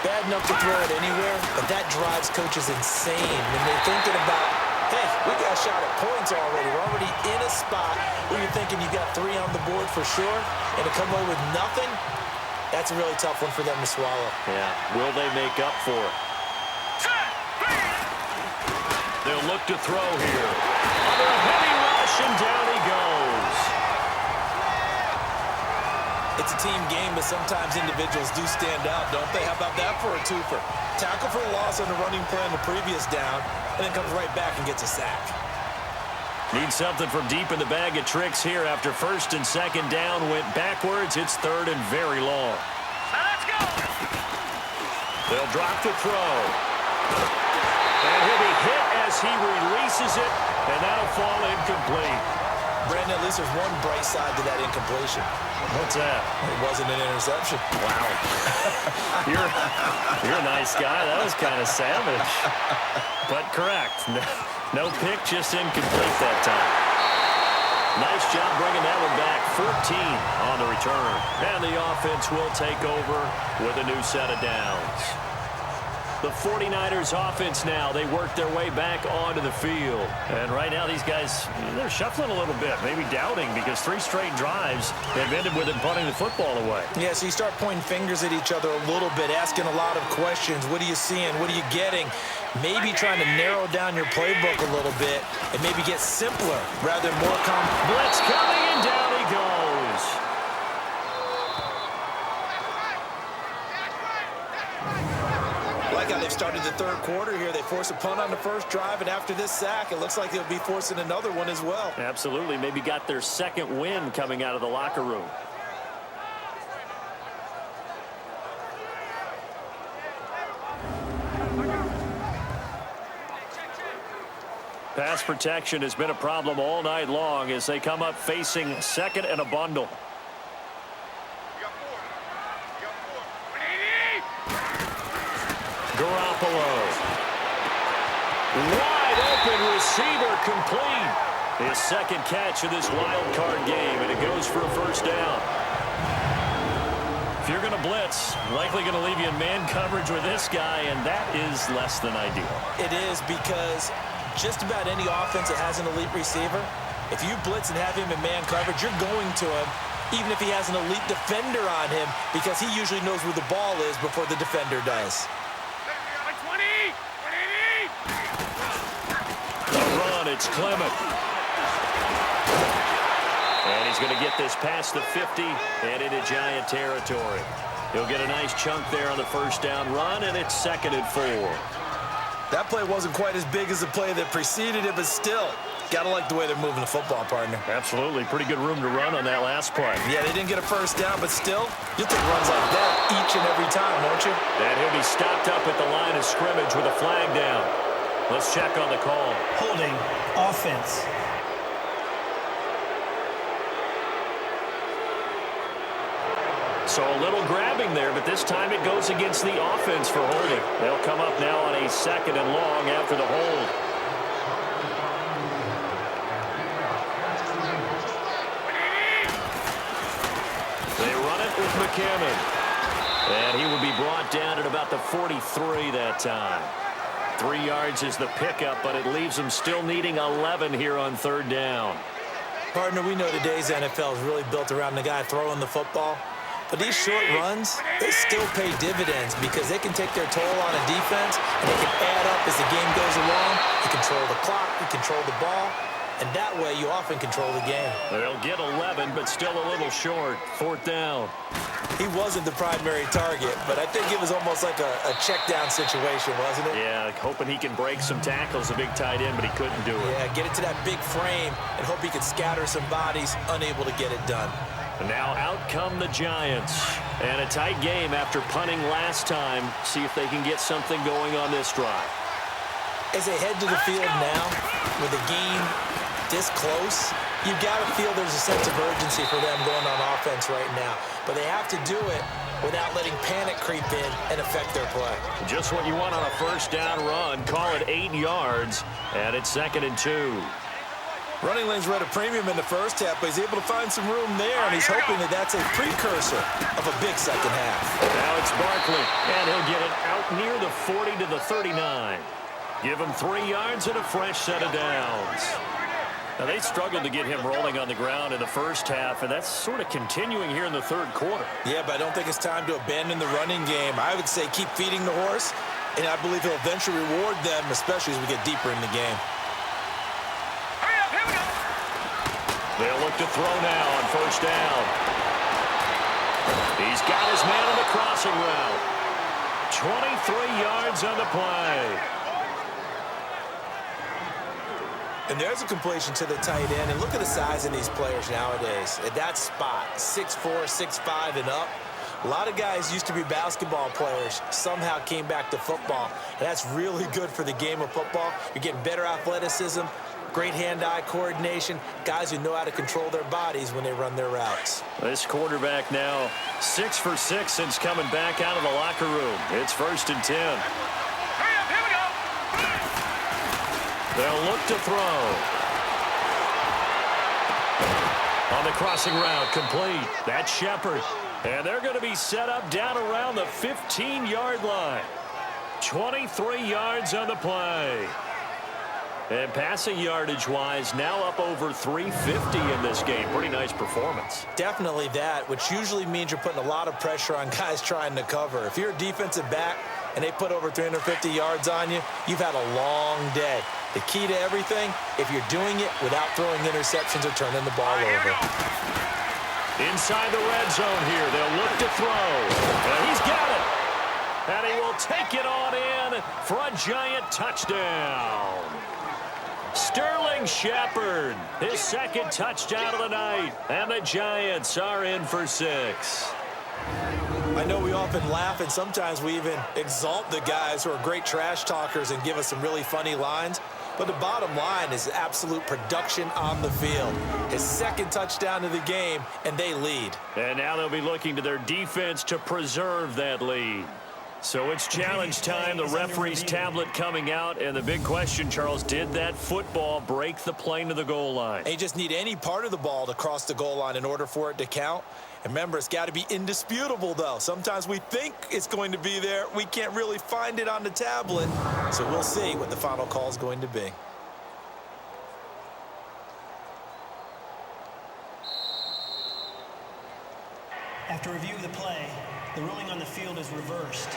Bad enough to throw it anywhere, but that drives coaches insane when they're thinking about, hey, we got a shot at points already. We're already in a spot where you're thinking you got 3 on the board for sure, and to come away with nothing, that's a really tough one for them to swallow. Yeah, will they make up for it? They'll look to throw here. Under a heavy rush, and down he goes. It's a team game, but sometimes individuals do stand out, don't they? How about that for a twofer? Tackle for a loss on the running play on the previous down, and then comes right back and gets a sack. Need something from deep in the bag of tricks here after first and second down went backwards. It's third and very long. Let's go. They'll drop the throw. And he'll be hit as he releases it, and that'll fall incomplete. Brandon, at least there's one bright side to that incompletion. What's that? It wasn't an interception. Wow. you're a nice guy. That was kind of savage. But correct. No pick, just incomplete that time. Nice job bringing that one back. 14 on the return. And the offense will take over with a new set of downs. The 49ers offense now, they work their way back onto the field. And right now these guys, they're shuffling a little bit, maybe doubting, because 3 straight drives have ended with them punting the football away. Yeah, so you start pointing fingers at each other a little bit, asking a lot of questions. What are you seeing? What are you getting? Maybe trying to narrow down your playbook a little bit and maybe get simpler rather than more complex. Blitz coming, and down he goes. Like how they've started the third quarter here. They force a punt on the first drive, and after this sack, it looks like they'll be forcing another one as well. Absolutely. Maybe got their second win coming out of the locker room. Pass protection has been a problem all night long as they come up facing second and a bundle. Garoppolo. Wide open receiver complete. His second catch of this wild card game, and it goes for a first down. If you're going to blitz, likely going to leave you in man coverage with this guy, and that is less than ideal. It is, because just about any offense that has an elite receiver, if you blitz and have him in man coverage, you're going to him, even if he has an elite defender on him, because he usually knows where the ball is before the defender does. The run, it's Clement. And he's going to get this past the 50 and into Giant territory. He'll get a nice chunk there on the first down run, and it's 2nd and 4. That play wasn't quite as big as the play that preceded it, but still, gotta like the way they're moving the football, partner. Absolutely. Pretty good room to run on that last play. Yeah, they didn't get a first down, but still, you'll take runs like that each and every time, won't you? And he'll be stopped up at the line of scrimmage with a flag down. Let's check on the call. Holding, offense. So a little grabbing there, but this time it goes against the offense for holding. They'll come up now on a 2nd and long after the hold. They run it with McCammon. And he will be brought down at about the 43 that time. 3 yards is the pickup, but it leaves them still needing 11 here on 3rd down. Partner, we know today's NFL is really built around the guy throwing the football. But these short runs, they still pay dividends because they can take their toll on a defense, and they can add up as the game goes along. You control the clock, you control the ball, and that way you often control the game. They'll get 11, but still a little short. 4th down. He wasn't the primary target, but I think it was almost like a check-down situation, wasn't it? Yeah, hoping he can break some tackles, a big tight end, but he couldn't do it. Yeah, get it to that big frame and hope he could scatter some bodies, unable to get it done. And now out come the Giants. And a tight game after punting last time. See if they can get something going on this drive. As they head to the field now, with the game this close, you've got to feel there's a sense of urgency for them going on offense right now. But they have to do it without letting panic creep in and affect their play. Just what you want on a first down run. Call it 8 yards, and it's 2nd and 2. Running lanes were at a premium in the first half, but he's able to find some room there, and he's hoping that that's a precursor of a big second half. Now it's Barkley, and he'll get it out near the 40 to the 39. Give him 3 yards and a fresh set of downs. Now, they struggled to get him rolling on the ground in the first half, and that's sort of continuing here in the 3rd quarter. Yeah, but I don't think it's time to abandon the running game. I would say keep feeding the horse, and I believe he'll eventually reward them, especially as we get deeper in the game. They'll look to throw now on first down. He's got his man on the crossing route. 23 yards on the play. And there's a completion to the tight end. And look at the size of these players nowadays. At that spot, 6'4", 6'5", and up. A lot of guys used to be basketball players, somehow came back to football. And that's really good for the game of football. You're getting better athleticism, great hand-eye coordination, guys who know how to control their bodies when they run their routes. This quarterback now 6 for 6 since coming back out of the locker room. It's 1st and 10. Hurry up, here we go. They'll look to throw. On the crossing route, complete. That's Shepard. And they're going to be set up down around the 15-yard line. 23 yards on the play. And passing yardage-wise, now up over 350 in this game. Pretty nice performance. Definitely that, which usually means you're putting a lot of pressure on guys trying to cover. If you're a defensive back and they put over 350 yards on you, you've had a long day. The key to everything, if you're doing it without throwing interceptions or turning the ball over. Inside the red zone here, they'll look to throw. And he's got it. And he will take it on in for a giant touchdown. Sterling Shepard, his 2nd touchdown of the night. And the Giants are in for 6. I know we often laugh, and sometimes we even exalt the guys who are great trash talkers and give us some really funny lines. But the bottom line is absolute production on the field. His 2nd touchdown of the game, and they lead. And now they'll be looking to their defense to preserve that lead. So it's challenge time. The referee's tablet coming out. And the big question, Charles, did that football break the plane to the goal line? They just need any part of the ball to cross the goal line in order for it to count. And remember, it's got to be indisputable, though. Sometimes we think it's going to be there. We can't really find it on the tablet. So we'll see what the final call is going to be. After review of the play, the ruling on the field is reversed.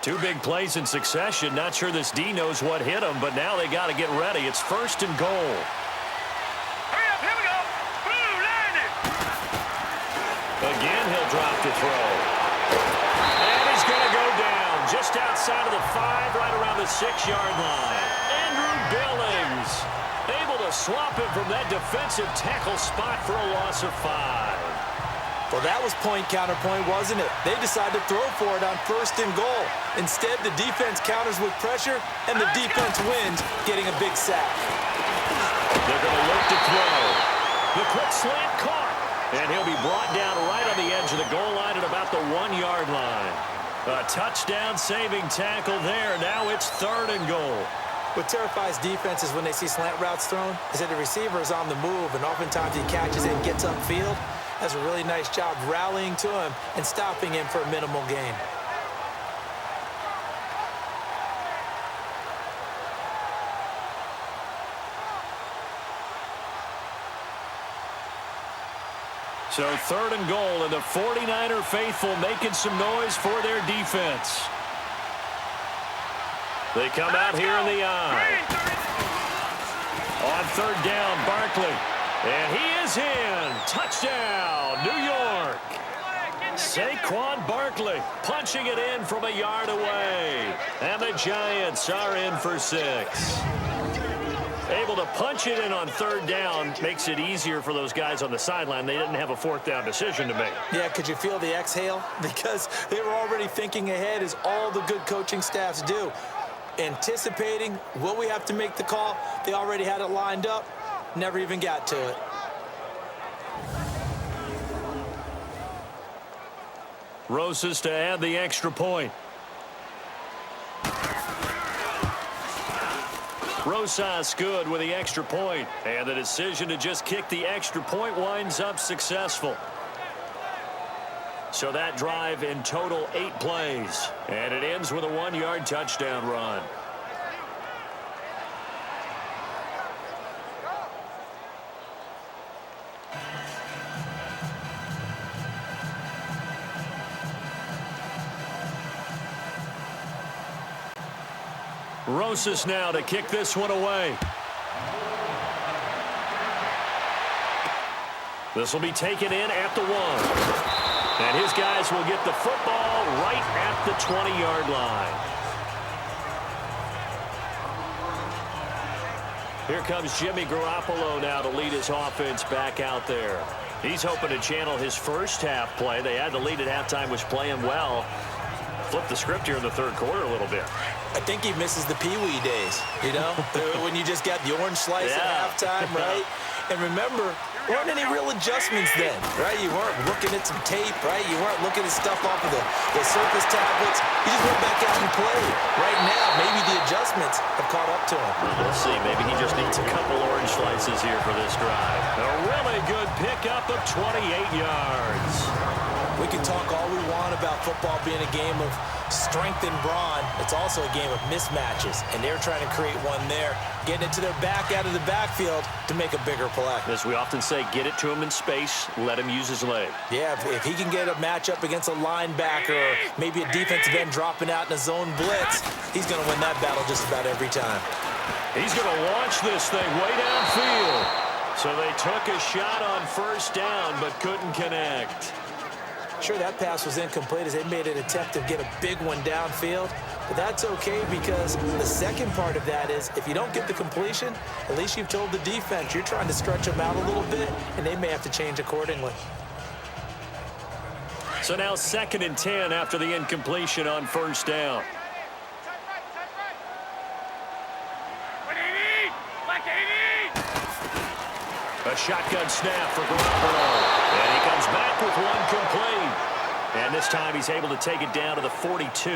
Two big plays in succession. Not sure this D knows what hit him, but now they got to get ready. It's 1st and goal. Hurry up, here we go. Blue, line it. Again, he'll drop to throw. And he's going to go down just outside of the 5, right around the 6-yard line. Andrew Billings able to swap him from that defensive tackle spot for a loss of 5. Well, that was point counterpoint, wasn't it? They decided to throw for it on 1st and goal. Instead, the defense counters with pressure, and the defense wins, getting a big sack. They're going to look to throw. The quick slant caught. And he'll be brought down right on the edge of the goal line at about the 1-yard line. A touchdown-saving tackle there. Now it's 3rd and goal. What terrifies defenses when they see slant routes thrown is that the receiver is on the move, and oftentimes he catches it and gets upfield. That's a really nice job rallying to him and stopping him for a minimal gain. So 3rd and goal, and the 49er faithful making some noise for their defense. They come out here in the eye. On 3rd down, Barkley. And he is in. Touchdown, New York. Saquon Barkley punching it in from a yard away. And the Giants are in for 6. Able to punch it in on 3rd down makes it easier for those guys on the sideline. They didn't have a 4th down decision to make. Yeah, could you feel the exhale? Because they were already thinking ahead, as all the good coaching staffs do. Anticipating, will we have to make the call? They already had it lined up. Never even got to it. Rosas to add the extra point. Rosas good with the extra point. And the decision to just kick the extra point winds up successful. So that drive in total 8 plays. And it ends with a 1-yard touchdown run. Rosas now to kick this one away. This will be taken in at the 1. And his guys will get the football right at the 20-yard line. Here comes Jimmy Garoppolo now to lead his offense back out there. He's hoping to channel his first half play. They had the lead at halftime, was playing well. Flip the script here in the third quarter a little bit. I think he misses the Pee-wee days, you know, when you just got the orange slice at halftime, right? And remember, there weren't any real adjustments then, right? You weren't looking at some tape, right? You weren't looking at stuff off of the surface tablets. You just went back out and played. Right now, maybe the adjustments have caught up to him. We'll see. Maybe he just needs a couple orange slices here for this drive. A really good pickup of 28 yards. We can talk all we want about football being a game of strength and brawn. It's also a game of mismatches, and they're trying to create one there, getting it to their back out of the backfield to make a bigger play. As we often say, get it to him in space, let him use his leg. Yeah, if he can get a matchup against a linebacker or maybe a defensive end dropping out in a zone blitz, he's going to win that battle just about every time. He's going to launch this thing way downfield. So they took a shot on first down but couldn't connect. Sure, that pass was incomplete as they made an attempt to get a big one downfield, but that's okay because the second part of that is if you don't get the completion, at least you've told the defense you're trying to stretch them out a little bit, and they may have to change accordingly. So now 2nd and 10 after the incompletion on first down. A shotgun snap for Garoppolo. And he comes back with one complete. And this time he's able to take it down to the 42.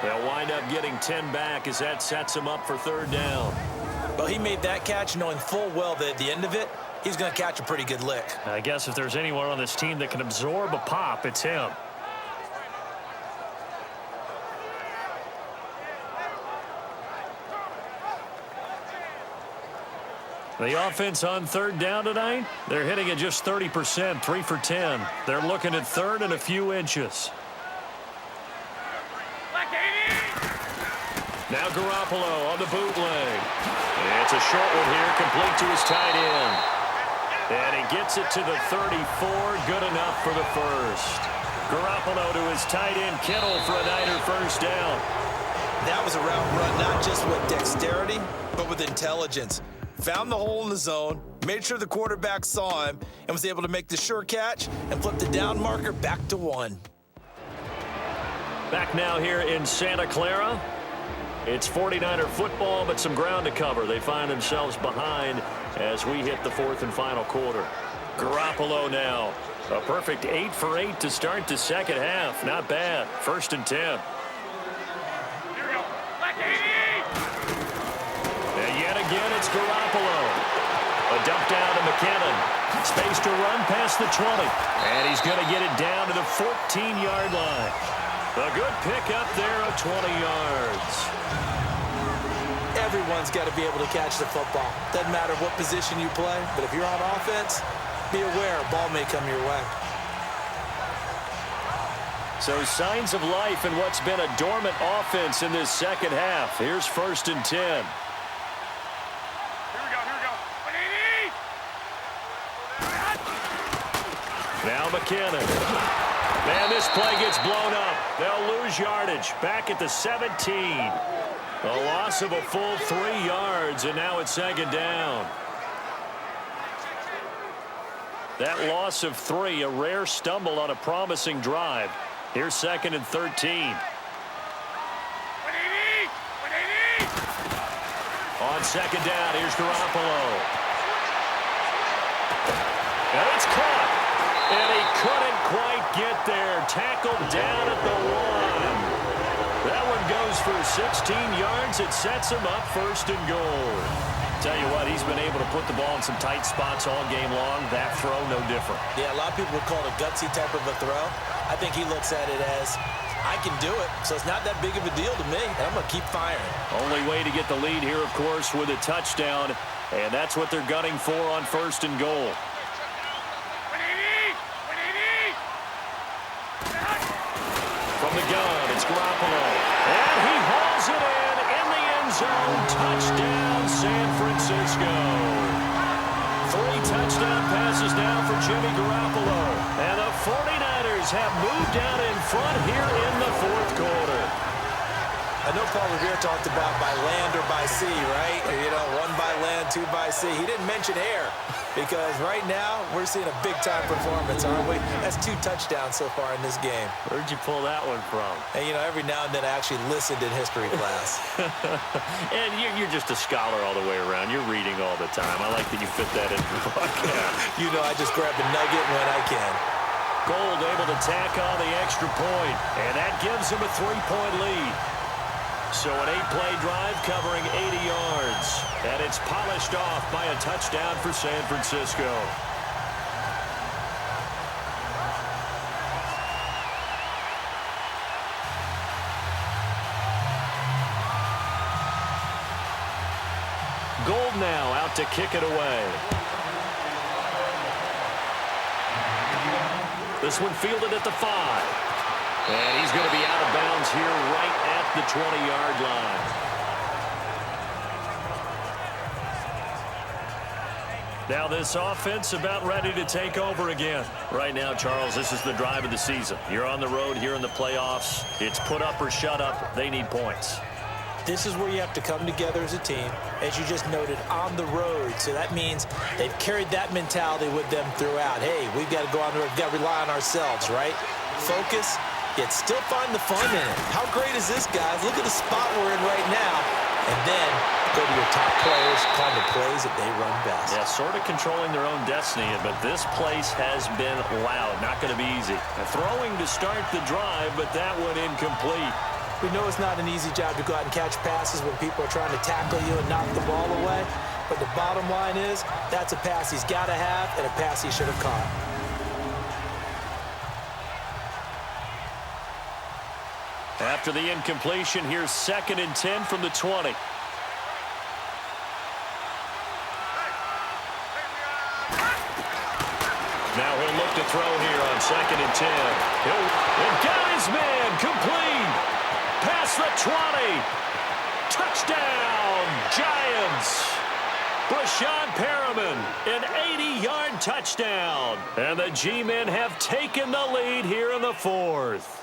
They'll wind up getting 10 back as that sets him up for third down. Well, he made that catch knowing full well that at the end of it, he's going to catch a pretty good lick. I guess if there's anyone on this team that can absorb a pop, it's him. The offense on third down tonight, they're hitting at just 30%, 3 for 10. They're looking at third and a few inches. Now Garoppolo on the bootleg. It's a short one here, complete to his tight end. And he gets it to the 34, good enough for the first. Garoppolo to his tight end, Kittle, for a Niner first down. That was a route run not just with dexterity, but with intelligence. Found the hole in the zone, made sure the quarterback saw him, and was able to make the sure catch and flip the down marker back to 1. Back now here in Santa Clara. It's 49er football, but some ground to cover. They find themselves behind as we hit the 4th and final quarter. Garoppolo now. A perfect 8 for 8 to start the second half. Not bad. 1st and 10. And yet again, it's Garoppolo. A dump down to McKinnon. Space to run past the 20. And he's going to get it down to the 14-yard line. A good pickup there of 20 yards. Everyone's got to be able to catch the football. Doesn't matter what position you play, but if you're on offense, be aware a ball may come your way. So signs of life in what's been a dormant offense in this second half. Here's 1st and 10. Here we go. Now McKinnon. Man, this play gets blown up. They'll lose yardage. Back at the 17. A loss of a full 3 yards, and now it's 2nd down. That loss of 3, a rare stumble on a promising drive. Here's 2nd and 13. On 2nd down, here's Garoppolo. And it's caught. And he couldn't quite get there. Tackled down at the 1. That one goes for 16 yards. It sets him up 1st and goal. Tell you what, he's been able to put the ball in some tight spots all game long. That throw, no different. Yeah, a lot of people would call it a gutsy type of a throw. I think he looks at it as, I can do it, so it's not that big of a deal to me, and I'm going to keep firing. Only way to get the lead here, of course, with a touchdown, and that's what they're gunning for on 1st and goal. From the gun, it's Garoppolo. And he hauls it in the end zone. Touchdown, San Francisco. 3 touchdown passes now for Jimmy Garoppolo. And the 49ers have moved out in front here in the 4th quarter. I know Paul Revere talked about by land or by sea, right? You know, 1 by land, 2 by sea. He didn't mention air because right now we're seeing a big-time performance, aren't we? That's 2 touchdowns so far in this game. Where'd you pull that one from? And, you know, every now and then I actually listened in history class. And you're just a scholar all the way around. You're reading all the time. I like that you fit that in the broadcast. You know, I just grab a nugget when I can. Gold able to tack on the extra point, and that gives him a 3-point lead. So an 8-play drive covering 80 yards, and it's polished off by a touchdown for San Francisco. Gold now out to kick it away. This one fielded at the 5. And he's going to be out of bounds here right at the 20-yard line. Now this offense about ready to take over again. Right now, Charles, this is the drive of the season. You're on the road here in the playoffs. It's put up or shut up. They need points. This is where you have to come together as a team, as you just noted, on the road. So that means they've carried that mentality with them throughout. Hey, we've got to go on the road. We've got to rely on ourselves, right? Focus, yet still find the fun in it. How great is this, guys? Look at the spot we're in right now. And then go to your top players, call the plays that they run best. Yeah, sort of controlling their own destiny, but this place has been loud. Not going to be easy. Throwing to start the drive, but that one incomplete. We know it's not an easy job to go out and catch passes when people are trying to tackle you and knock the ball away. But the bottom line is, that's a pass he's got to have and a pass he should have caught. After the incompletion, here's 2nd and 10 from the 20. Now he'll look to throw here on 2nd and 10. He'll got his man complete. Past the 20. Touchdown, Giants. Brashad Perriman, an 80-yard touchdown. And the G-men have taken the lead here in the 4th.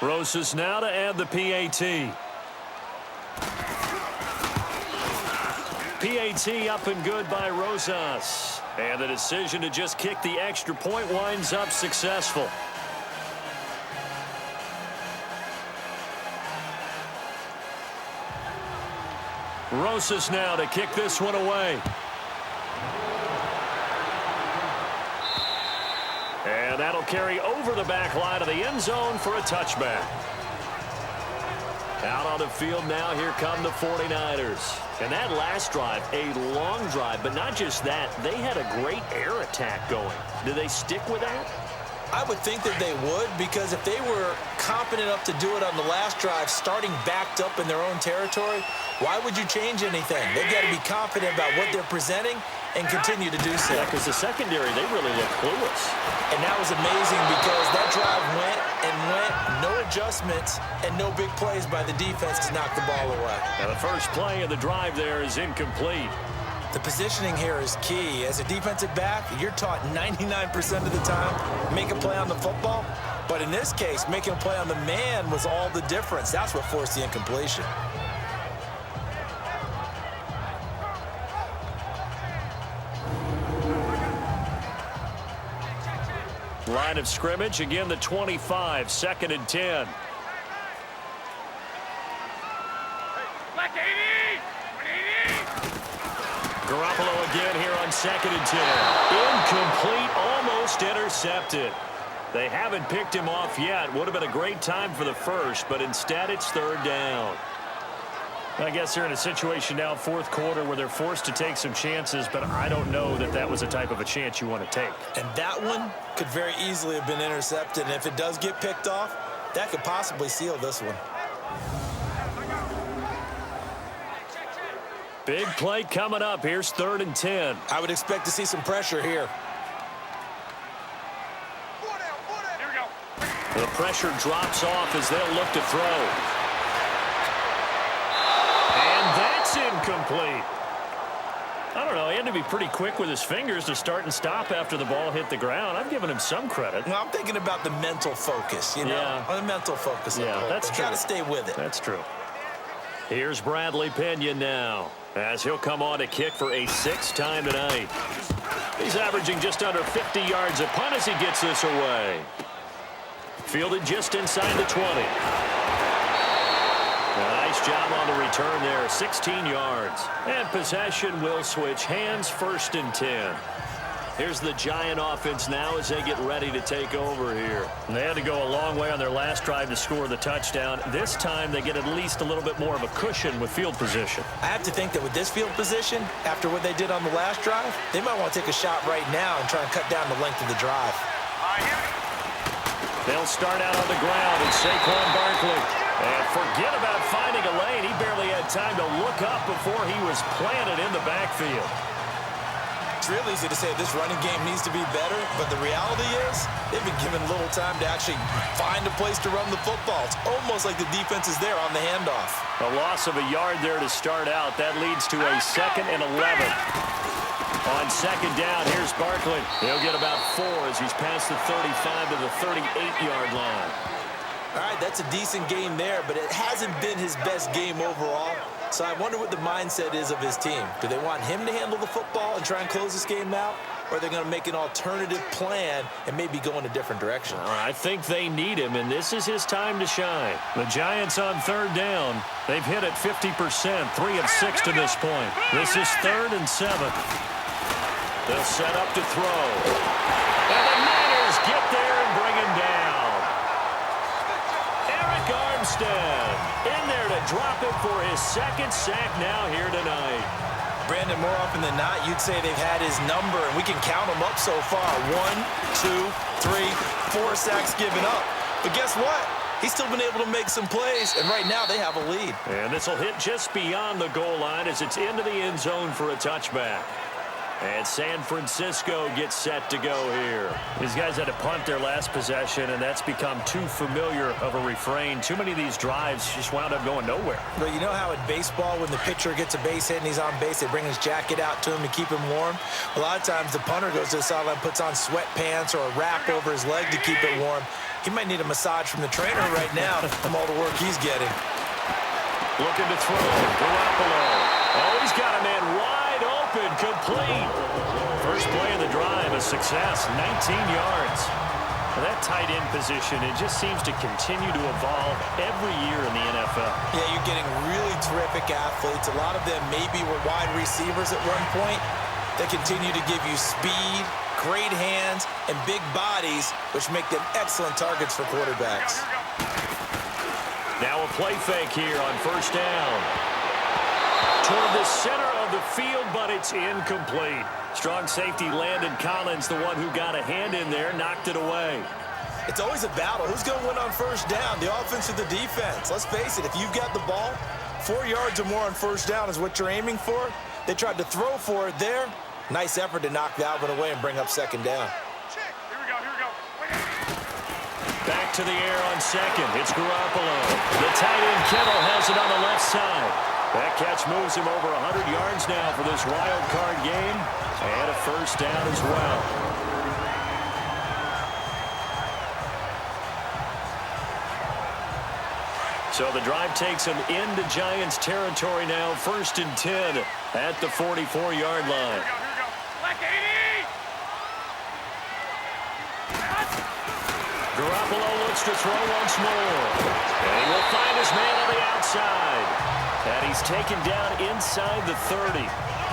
Rosas now to add the PAT. PAT up and good by Rosas. And the decision to just kick the extra point winds up successful. Rosas now to kick this one away. And that'll carry over the back line of the end zone for a touchback. Out on the field now, here come the 49ers. And that last drive, a long drive, but not just that, they had a great air attack going. Do they stick with that? I would think that they would, because if they were confident enough to do it on the last drive, starting backed up in their own territory, why would you change anything? They've got to be confident about what they're presenting and continue to do so. Yeah, because the secondary, they really look clueless. And that was amazing because that drive went and went, no adjustments, and no big plays by the defense to knock the ball away. Now the first play of the drive there is incomplete. The positioning here is key. As a defensive back, you're taught 99% of the time, make a play on the football. But in this case, making a play on the man was all the difference. That's what forced the incompletion. Line of scrimmage, again the 25, 2nd and 10. Garoppolo again here on 2nd and 10. Incomplete, almost intercepted. They haven't picked him off yet. Would have been a great time for the first, but instead it's 3rd down. I guess they're in a situation now, 4th quarter, where they're forced to take some chances, but I don't know that that was the type of a chance you want to take. And that one could very easily have been intercepted, and if it does get picked off, that could possibly seal this one. Big play coming up. Here's 3rd and 10. I would expect to see some pressure here. Here we go. The pressure drops off as they'll look to throw. And that's incomplete. I don't know. He had to be pretty quick with his fingers to start and stop after the ball hit the ground. I'm giving him some credit. Well, I'm thinking about the mental focus, you know? Yeah. The mental focus. Yeah, that's true. Got to stay with it. That's true. Here's Bradley Pinion now, as he'll come on to kick for a 6th time tonight. He's averaging just under 50 yards a punt as he gets this away. Fielded just inside the 20. Nice job on the return there, 16 yards. And possession will switch hands, 1st and 10. Here's the Giant offense now as they get ready to take over here. And they had to go a long way on their last drive to score the touchdown. This time they get at least a little bit more of a cushion with field position. I have to think that with this field position, after what they did on the last drive, they might want to take a shot right now and try and cut down the length of the drive. They'll start out on the ground, and Saquon Barkley. And forget about finding a lane. He barely had time to look up before he was planted in the backfield. It's real easy to say this running game needs to be better, but the reality is they've been given little time to actually find a place to run the football. It's almost like the defense is there on the handoff. A loss of a yard there to start out. That leads to a 2nd and 11. On 2nd down, here's Barkley. He'll get about 4 as he's past the 35 to the 38-yard line. All right, that's a decent game there, but it hasn't been his best game overall. So I wonder what the mindset is of his team. Do they want him to handle the football and try and close this game out? Or are they going to make an alternative plan and maybe go in a different direction? I think they need him, and this is his time to shine. The Giants on 3rd down. They've hit it 50%, 3 of 6 to this point. This is 3rd and 7. They'll set up to throw. And the Niners get there and bring him down. Eric Armstead in there to drop it for his 2nd sack now here tonight. Brandon, more often than not, you'd say they've had his number, and we can count them up so far. 1, 2, 3, 4 sacks given up. But guess what? He's still been able to make some plays, and right now they have a lead. And this will hit just beyond the goal line as it's into the end zone for a touchback. And San Francisco gets set to go here. These guys had to punt their last possession, and that's become too familiar of a refrain. Too many of these drives just wound up going nowhere. But you know how in baseball, when the pitcher gets a base hit and he's on base, they bring his jacket out to him to keep him warm? A lot of times the punter goes to the sideline, puts on sweatpants or a wrap over his leg to keep it warm. He might need a massage from the trainer right now from all the work he's getting. Looking to throw. Garoppolo. Oh, he's got a man wide open, complete. First play of the drive, a success, 19 yards. Well, that tight end position, it just seems to continue to evolve every year in the NFL. Yeah, you're getting really terrific athletes. A lot of them maybe were wide receivers at one point. They continue to give you speed, great hands, and big bodies, which make them excellent targets for quarterbacks. Now a play fake here on 1st down. Toward the center of the field, but it's incomplete. Strong safety Landon Collins, the one who got a hand in there, knocked it away. It's always a battle. Who's going to win on 1st down, the offense or the defense? Let's face it, if you've got the ball, 4 yards or more on 1st down is what you're aiming for. They tried to throw for it there. Nice effort to knock that one away and bring up 2nd down. Here we go. Back to the air on 2nd. It's Garoppolo. The tight end Kittle has it on the left side. That catch moves him over 100 yards now for this wild card game. And a 1st down as well. So the drive takes him into Giants territory now. 1st and 10 at the 44-yard line. Here we go. Black 80! Garoppolo looks to throw once more. And he will find his man on the outside. And he's taken down inside the 30.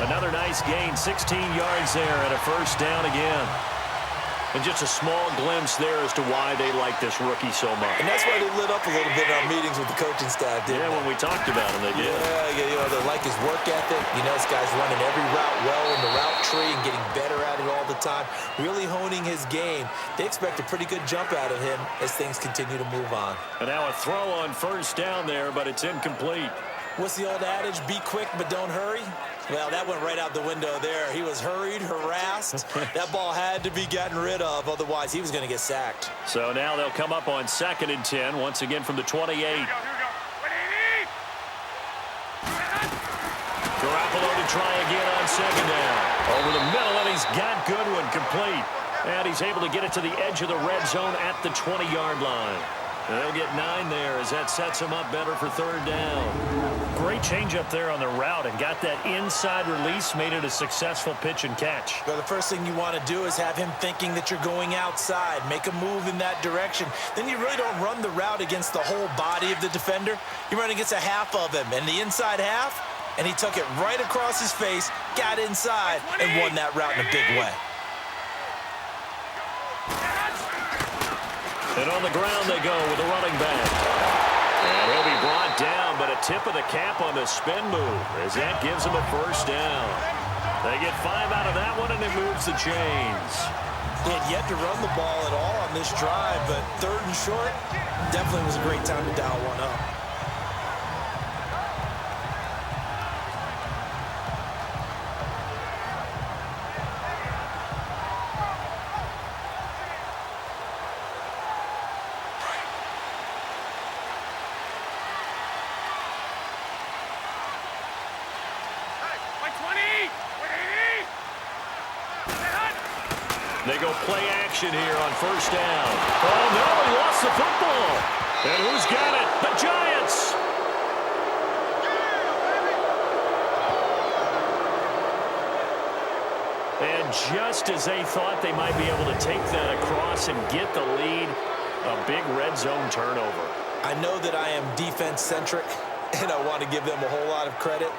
Another nice gain, 16 yards there and a 1st down again. And just a small glimpse there as to why they like this rookie so much. And that's why they lit up a little bit in our meetings with the coaching staff, didn't they? Yeah, when we talked about him, they did. Yeah, you know, they like his work ethic. You know, this guy's running every route well in the route tree and getting better at it all the time, really honing his game. They expect a pretty good jump out of him as things continue to move on. And now a throw on 1st down there, but it's incomplete. What's the old adage? Be quick, but don't hurry. Well, that went right out the window there. He was hurried, harassed. That ball had to be gotten rid of, otherwise he was going to get sacked. So now they'll come up on 2nd and 10, once again from the 28. Here we go. Garoppolo to to try again on second down. Over the middle, and he's got Goodwin complete. And he's able to get it to the edge of the red zone at the 20-yard line. And they'll get 9 there as that sets him up better for third down. Great change up there on the route and got that inside release, made it a successful pitch and catch. Well, the first thing you want to do is have him thinking that you're going outside, make a move in that direction. Then you really don't run the route against the whole body of the defender. You run against a half of him, and the inside half, and he took it right across his face, got inside, and won that route in a big way. And on the ground they go with the running back. And he'll be brought down, but a tip of the cap on the spin move as that gives him a first down. They get 5 out of that one, and it moves the chains. They had yet to run the ball at all on this drive, but third and short definitely was a great time to dial one up. They go play action here on first down. Oh, no, he lost the football. And who's got it? The Giants. And just as they thought they might be able to take that across and get the lead, a big red zone turnover. I know that I am defense-centric, and I want to give them a whole lot of credit,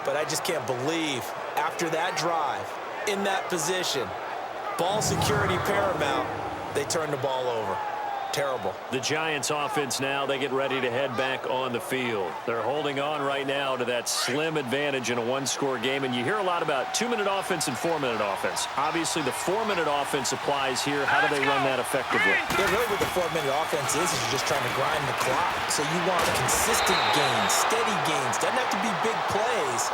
but I just can't believe after that drive, in that position, ball security paramount, they turn the ball over. Terrible. The Giants offense now, they get ready to head back on the field. They're holding on right now to that slim advantage in a one-score game, and you hear a lot about 2-minute offense and 4-minute offense. Obviously, the 4-minute offense applies here. How do they run that effectively? Yeah, really what the 4-minute offense is you're just trying to grind the clock. So you want consistent gains, steady gains. Doesn't have to be big plays,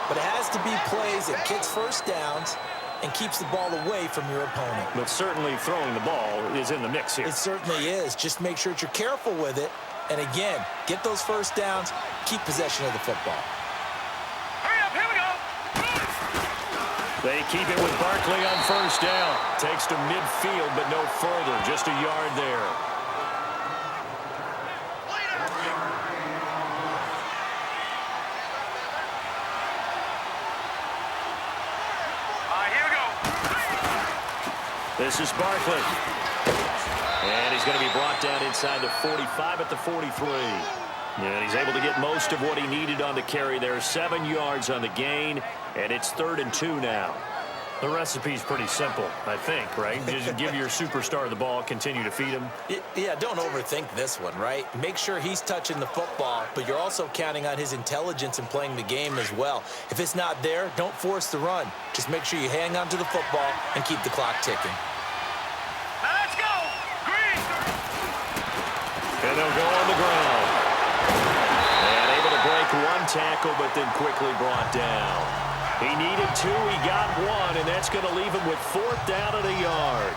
but it has to be plays that gets first downs and keeps the ball away from your opponent. But certainly throwing the ball is in the mix here. It certainly is. Just make sure that you're careful with it. And again, get those first downs, keep possession of the football. Hurry up, here we go. They keep it with Barkley on first down. Takes to midfield, but no further. Just a yard there. This is Barkley. And he's going to be brought down inside the 45 at the 43. And he's able to get most of what he needed on the carry there. 7 yards on the gain, and it's 3rd and 2 now. The recipe's pretty simple, I think, right? Just give your superstar the ball, continue to feed him. Yeah, don't overthink this one, right? Make sure he's touching the football, but you're also counting on his intelligence in playing the game as well. If it's not there, don't force the run. Just make sure you hang on to the football and keep the clock ticking. Now let's go. Green. And they'll go on the ground. And able to break one tackle, but then quickly brought down. He needed 2, he got 1, and that's going to leave him with 4th down at a yard.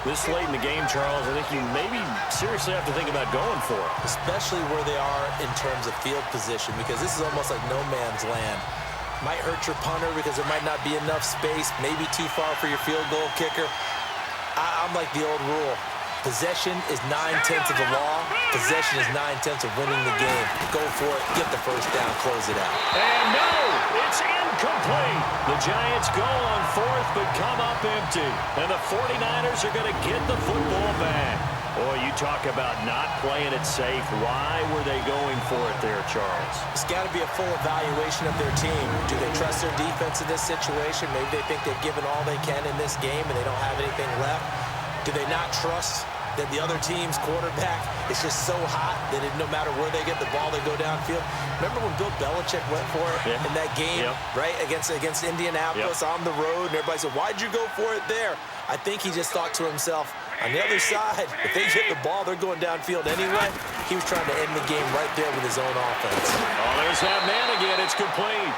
This late in the game, Charles, I think you maybe seriously have to think about going for it. Especially where they are in terms of field position, because this is almost like no man's land. Might hurt your punter because there might not be enough space, maybe too far for your field goal kicker. I'm like the old rule. Possession is 9/10 of the law. Possession is 9/10 of winning the game. Go for it. Get the first down. Close it out. And no, it's incomplete. The Giants go on 4th, but come up empty. And the 49ers are going to get the football back. Boy, you talk about not playing it safe. Why were they going for it there, Charles? It's got to be a full evaluation of their team. Do they trust their defense in this situation? Maybe they think they've given all they can in this game and they don't have anything left. Do they not trust that the other team's quarterback is just so hot that no matter where they get the ball, they go downfield? Remember when Bill Belichick went for it in that game, right, against Indianapolis on the road, and everybody said, why'd you go for it there? I think he just thought to himself, on the other side, if they get the ball, they're going downfield anyway. He was trying to end the game right there with his own offense. Oh, there's that man again. It's complete.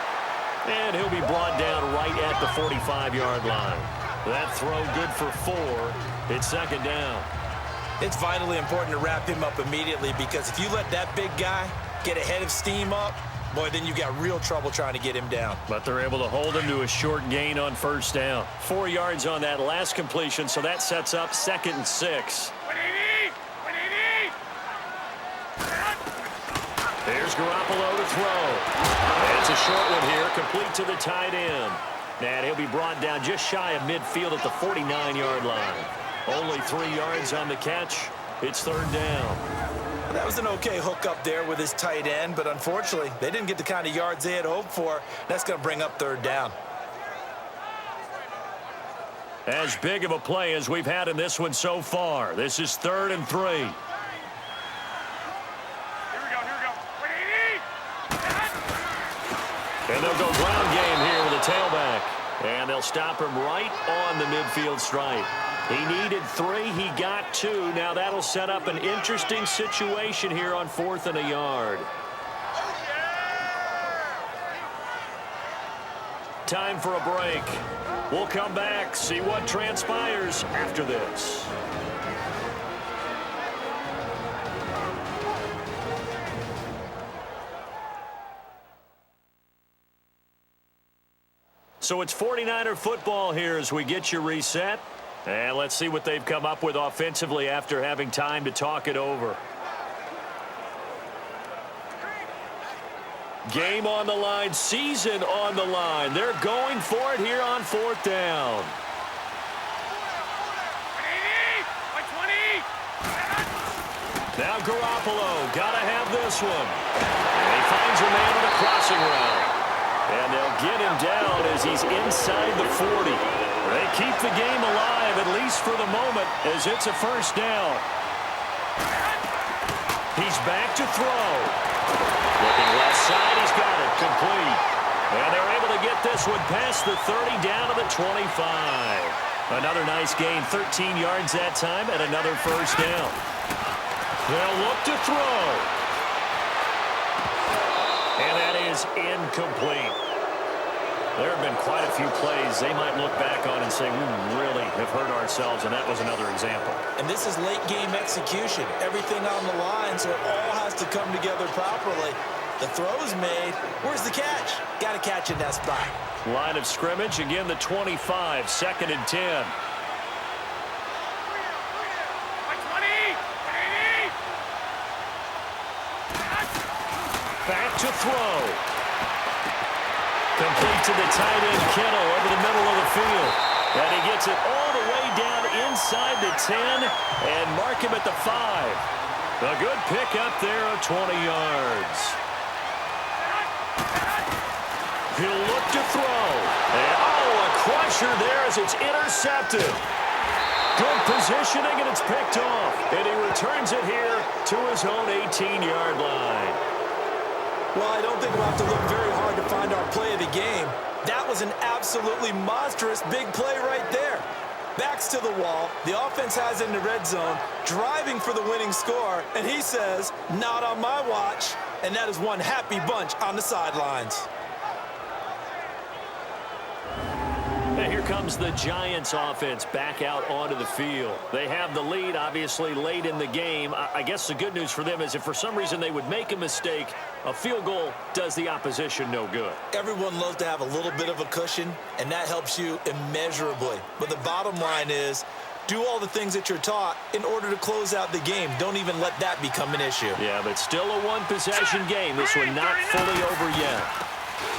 And he'll be brought down right at the 45-yard line. That throw good for 4. It's 2nd down. It's vitally important to wrap him up immediately, because if you let that big guy get a head of steam up, boy, then you got real trouble trying to get him down. But they're able to hold him to a short gain on first down. 4 yards on that last completion, so that sets up 2nd and 6. Here's Garoppolo to throw. It's a short one here, complete to the tight end. And he'll be brought down just shy of midfield at the 49-yard line. Only 3 yards on the catch. It's 3rd down. That was an okay hook up there with his tight end, but unfortunately, they didn't get the kind of yards they had hoped for. That's going to bring up 3rd down. As big of a play as we've had in this one so far. This is 3rd and 3. And they'll go ground game here with a tailback. And they'll stop him right on the midfield stripe. He needed 3. He got 2. Now that'll set up an interesting situation here on 4th and a yard. Time for a break. We'll come back, see what transpires after this. So it's 49er football here as we get you reset. And let's see what they've come up with offensively after having time to talk it over. Game on the line, season on the line. They're going for it here on 4th down. Now Garoppolo, gotta have this one. And he finds a man on a crossing route. And they'll get him down as he's inside the 40. They keep the game alive, at least for the moment, as it's a 1st down. He's back to throw. Looking left side, he's got it, complete. And they're able to get this one past the 30, down to the 25. Another nice gain, 13 yards that time, and another 1st down. They'll look to throw. And that is incomplete. There have been quite a few plays they might look back on and say, we really have hurt ourselves, and that was another example. And this is late game execution. Everything on the line, so it all has to come together properly. The throw's made. Where's the catch? Got to catch in that spot. Line of scrimmage, again the 25, 2nd and 10. Back to throw. Complete to the tight end, Kittle, over the middle of the field. And he gets it all the way down inside the 10 and mark him at the 5. A good pick up there of 20 yards. He'll look to throw. And, a crusher there as it's intercepted. Good positioning, and it's picked off. And he returns it here to his own 18-yard line. Well, I don't think we'll have to look very hard to find our play of the game. That was an absolutely monstrous big play right there. Backs to the wall. The offense has it in the red zone, driving for the winning score. And he says, not on my watch. And that is one happy bunch on the sidelines. And here comes the Giants offense back out onto the field. They have the lead, obviously, late in the game. I guess the good news for them is if for some reason they would make a mistake, a field goal does the opposition no good. Everyone loves to have a little bit of a cushion, and that helps you immeasurably. But the bottom line is, do all the things that you're taught in order to close out the game. Don't even let that become an issue. Yeah, but still a one-possession game. This one not fully over yet.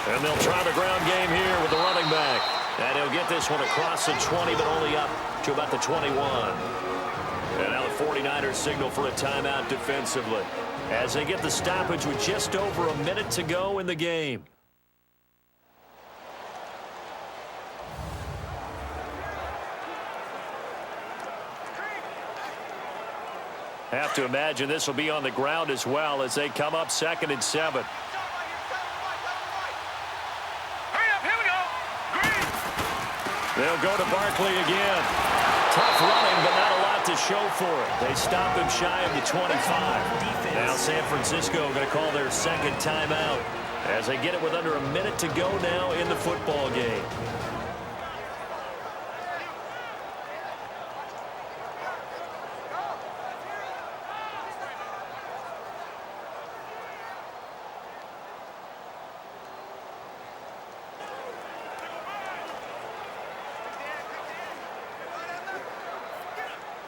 And they'll try the ground game here with the running back. And he'll get this one across the 20, but only up to about the 21. And now the 49ers signal for a timeout defensively as they get the stoppage with just over a minute to go in the game. Have to imagine this will be on the ground as well as they come up 2nd and 7. They'll go to Barkley again. Tough running, but not a lot to show for it. They stop him shy of the 25. Now San Francisco going to call their 2nd timeout as they get it with under a minute to go now in the football game.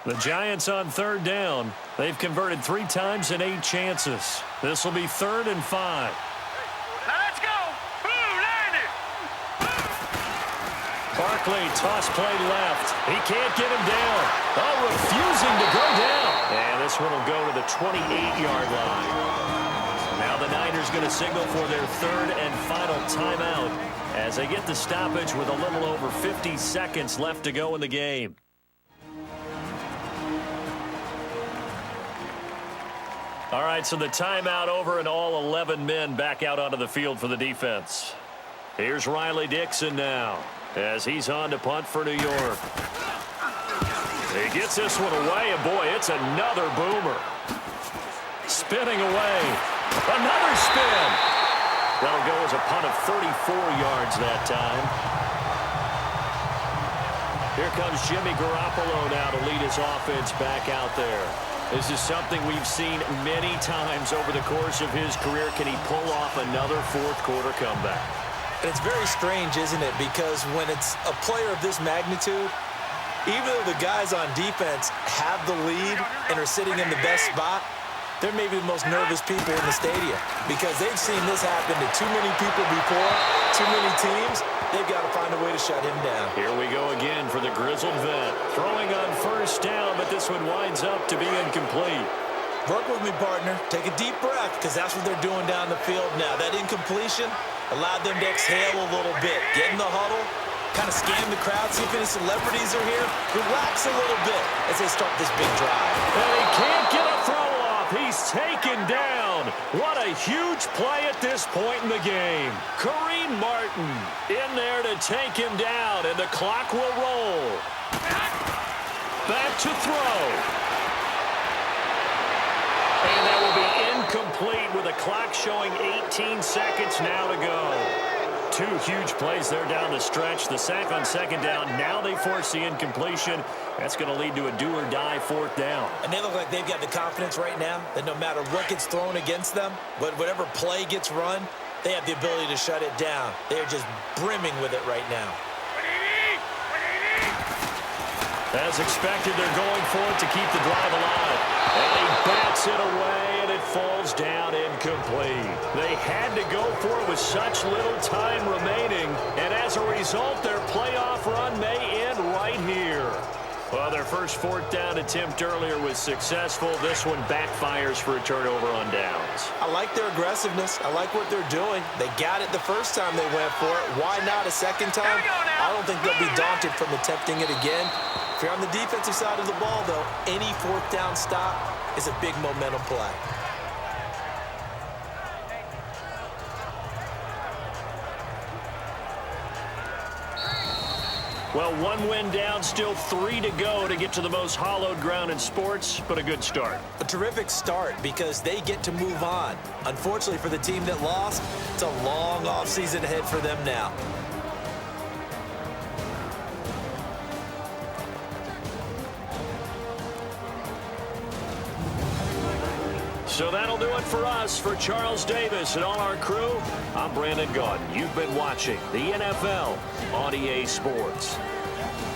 The Giants on third down. They've converted 3 times in 8 chances. This will be 3rd and 5. Now let's go. Ooh, landed. Barkley, toss play left. He can't get him down. Oh, refusing to go down. And this one will go to the 28-yard line. Now the Niners going to signal for their 3rd and final timeout as they get the stoppage with a little over 50 seconds left to go in the game. All right, so the timeout over and all 11 men back out onto the field for the defense. Here's Riley Dixon now as he's on to punt for New York. He gets this one away, and boy, it's another boomer. Spinning away. Another spin. That'll go as a punt of 34 yards that time. Here comes Jimmy Garoppolo now to lead his offense back out there. This is something we've seen many times over the course of his career. Can he pull off another fourth-quarter comeback? And it's very strange, isn't it? Because when it's a player of this magnitude, even though the guys on defense have the lead and are sitting in the best spot, they're maybe the most nervous people in the stadium because they've seen this happen to too many people before, too many teams. They've got to find a way to shut him down. Here we go again for the grizzled vet. Throwing on first down, but this one winds up to be incomplete. Work with me, partner. Take a deep breath because that's what they're doing down the field now. That incompletion allowed them to exhale a little bit. Get in the huddle, kind of scan the crowd, see if any celebrities are here. Relax a little bit as they start this big drive. And he can't get a throw off. He's taken down. What a huge play at this point in the game. Kareem Martin in there to take him down, and the clock will roll. Back to throw. And that will be incomplete with the clock showing 18 seconds now to go. 2 huge plays there down the stretch. The sack on second down. Now they force the incompletion. That's going to lead to a do-or-die 4th down. And they look like they've got the confidence right now that no matter what gets thrown against them, but whatever play gets run, they have the ability to shut it down. They're just brimming with it right now. As expected, they're going for it to keep the drive alive. And he bats it away, and it falls down incomplete. They had to go for it with such little time remaining, and as a result, their playoff run may end right here. Well, their first 4th down attempt earlier was successful. This one backfires for a turnover on downs. I like their aggressiveness. I like what they're doing. They got it the first time they went for it. Why not a second time? I don't think they'll be daunted from attempting it again. If you're on the defensive side of the ball, though, any 4th down stop is a big momentum play. Well, 1 win down, still 3 to go to get to the most hallowed ground in sports, but a good start. A terrific start because they get to move on. Unfortunately for the team that lost, it's a long offseason ahead for them now. So that'll do it for us. For Charles Davis and all our crew, I'm Brandon Gaudin. You've been watching the NFL on EA Sports.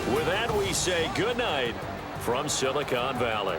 With that, we say good night from Silicon Valley.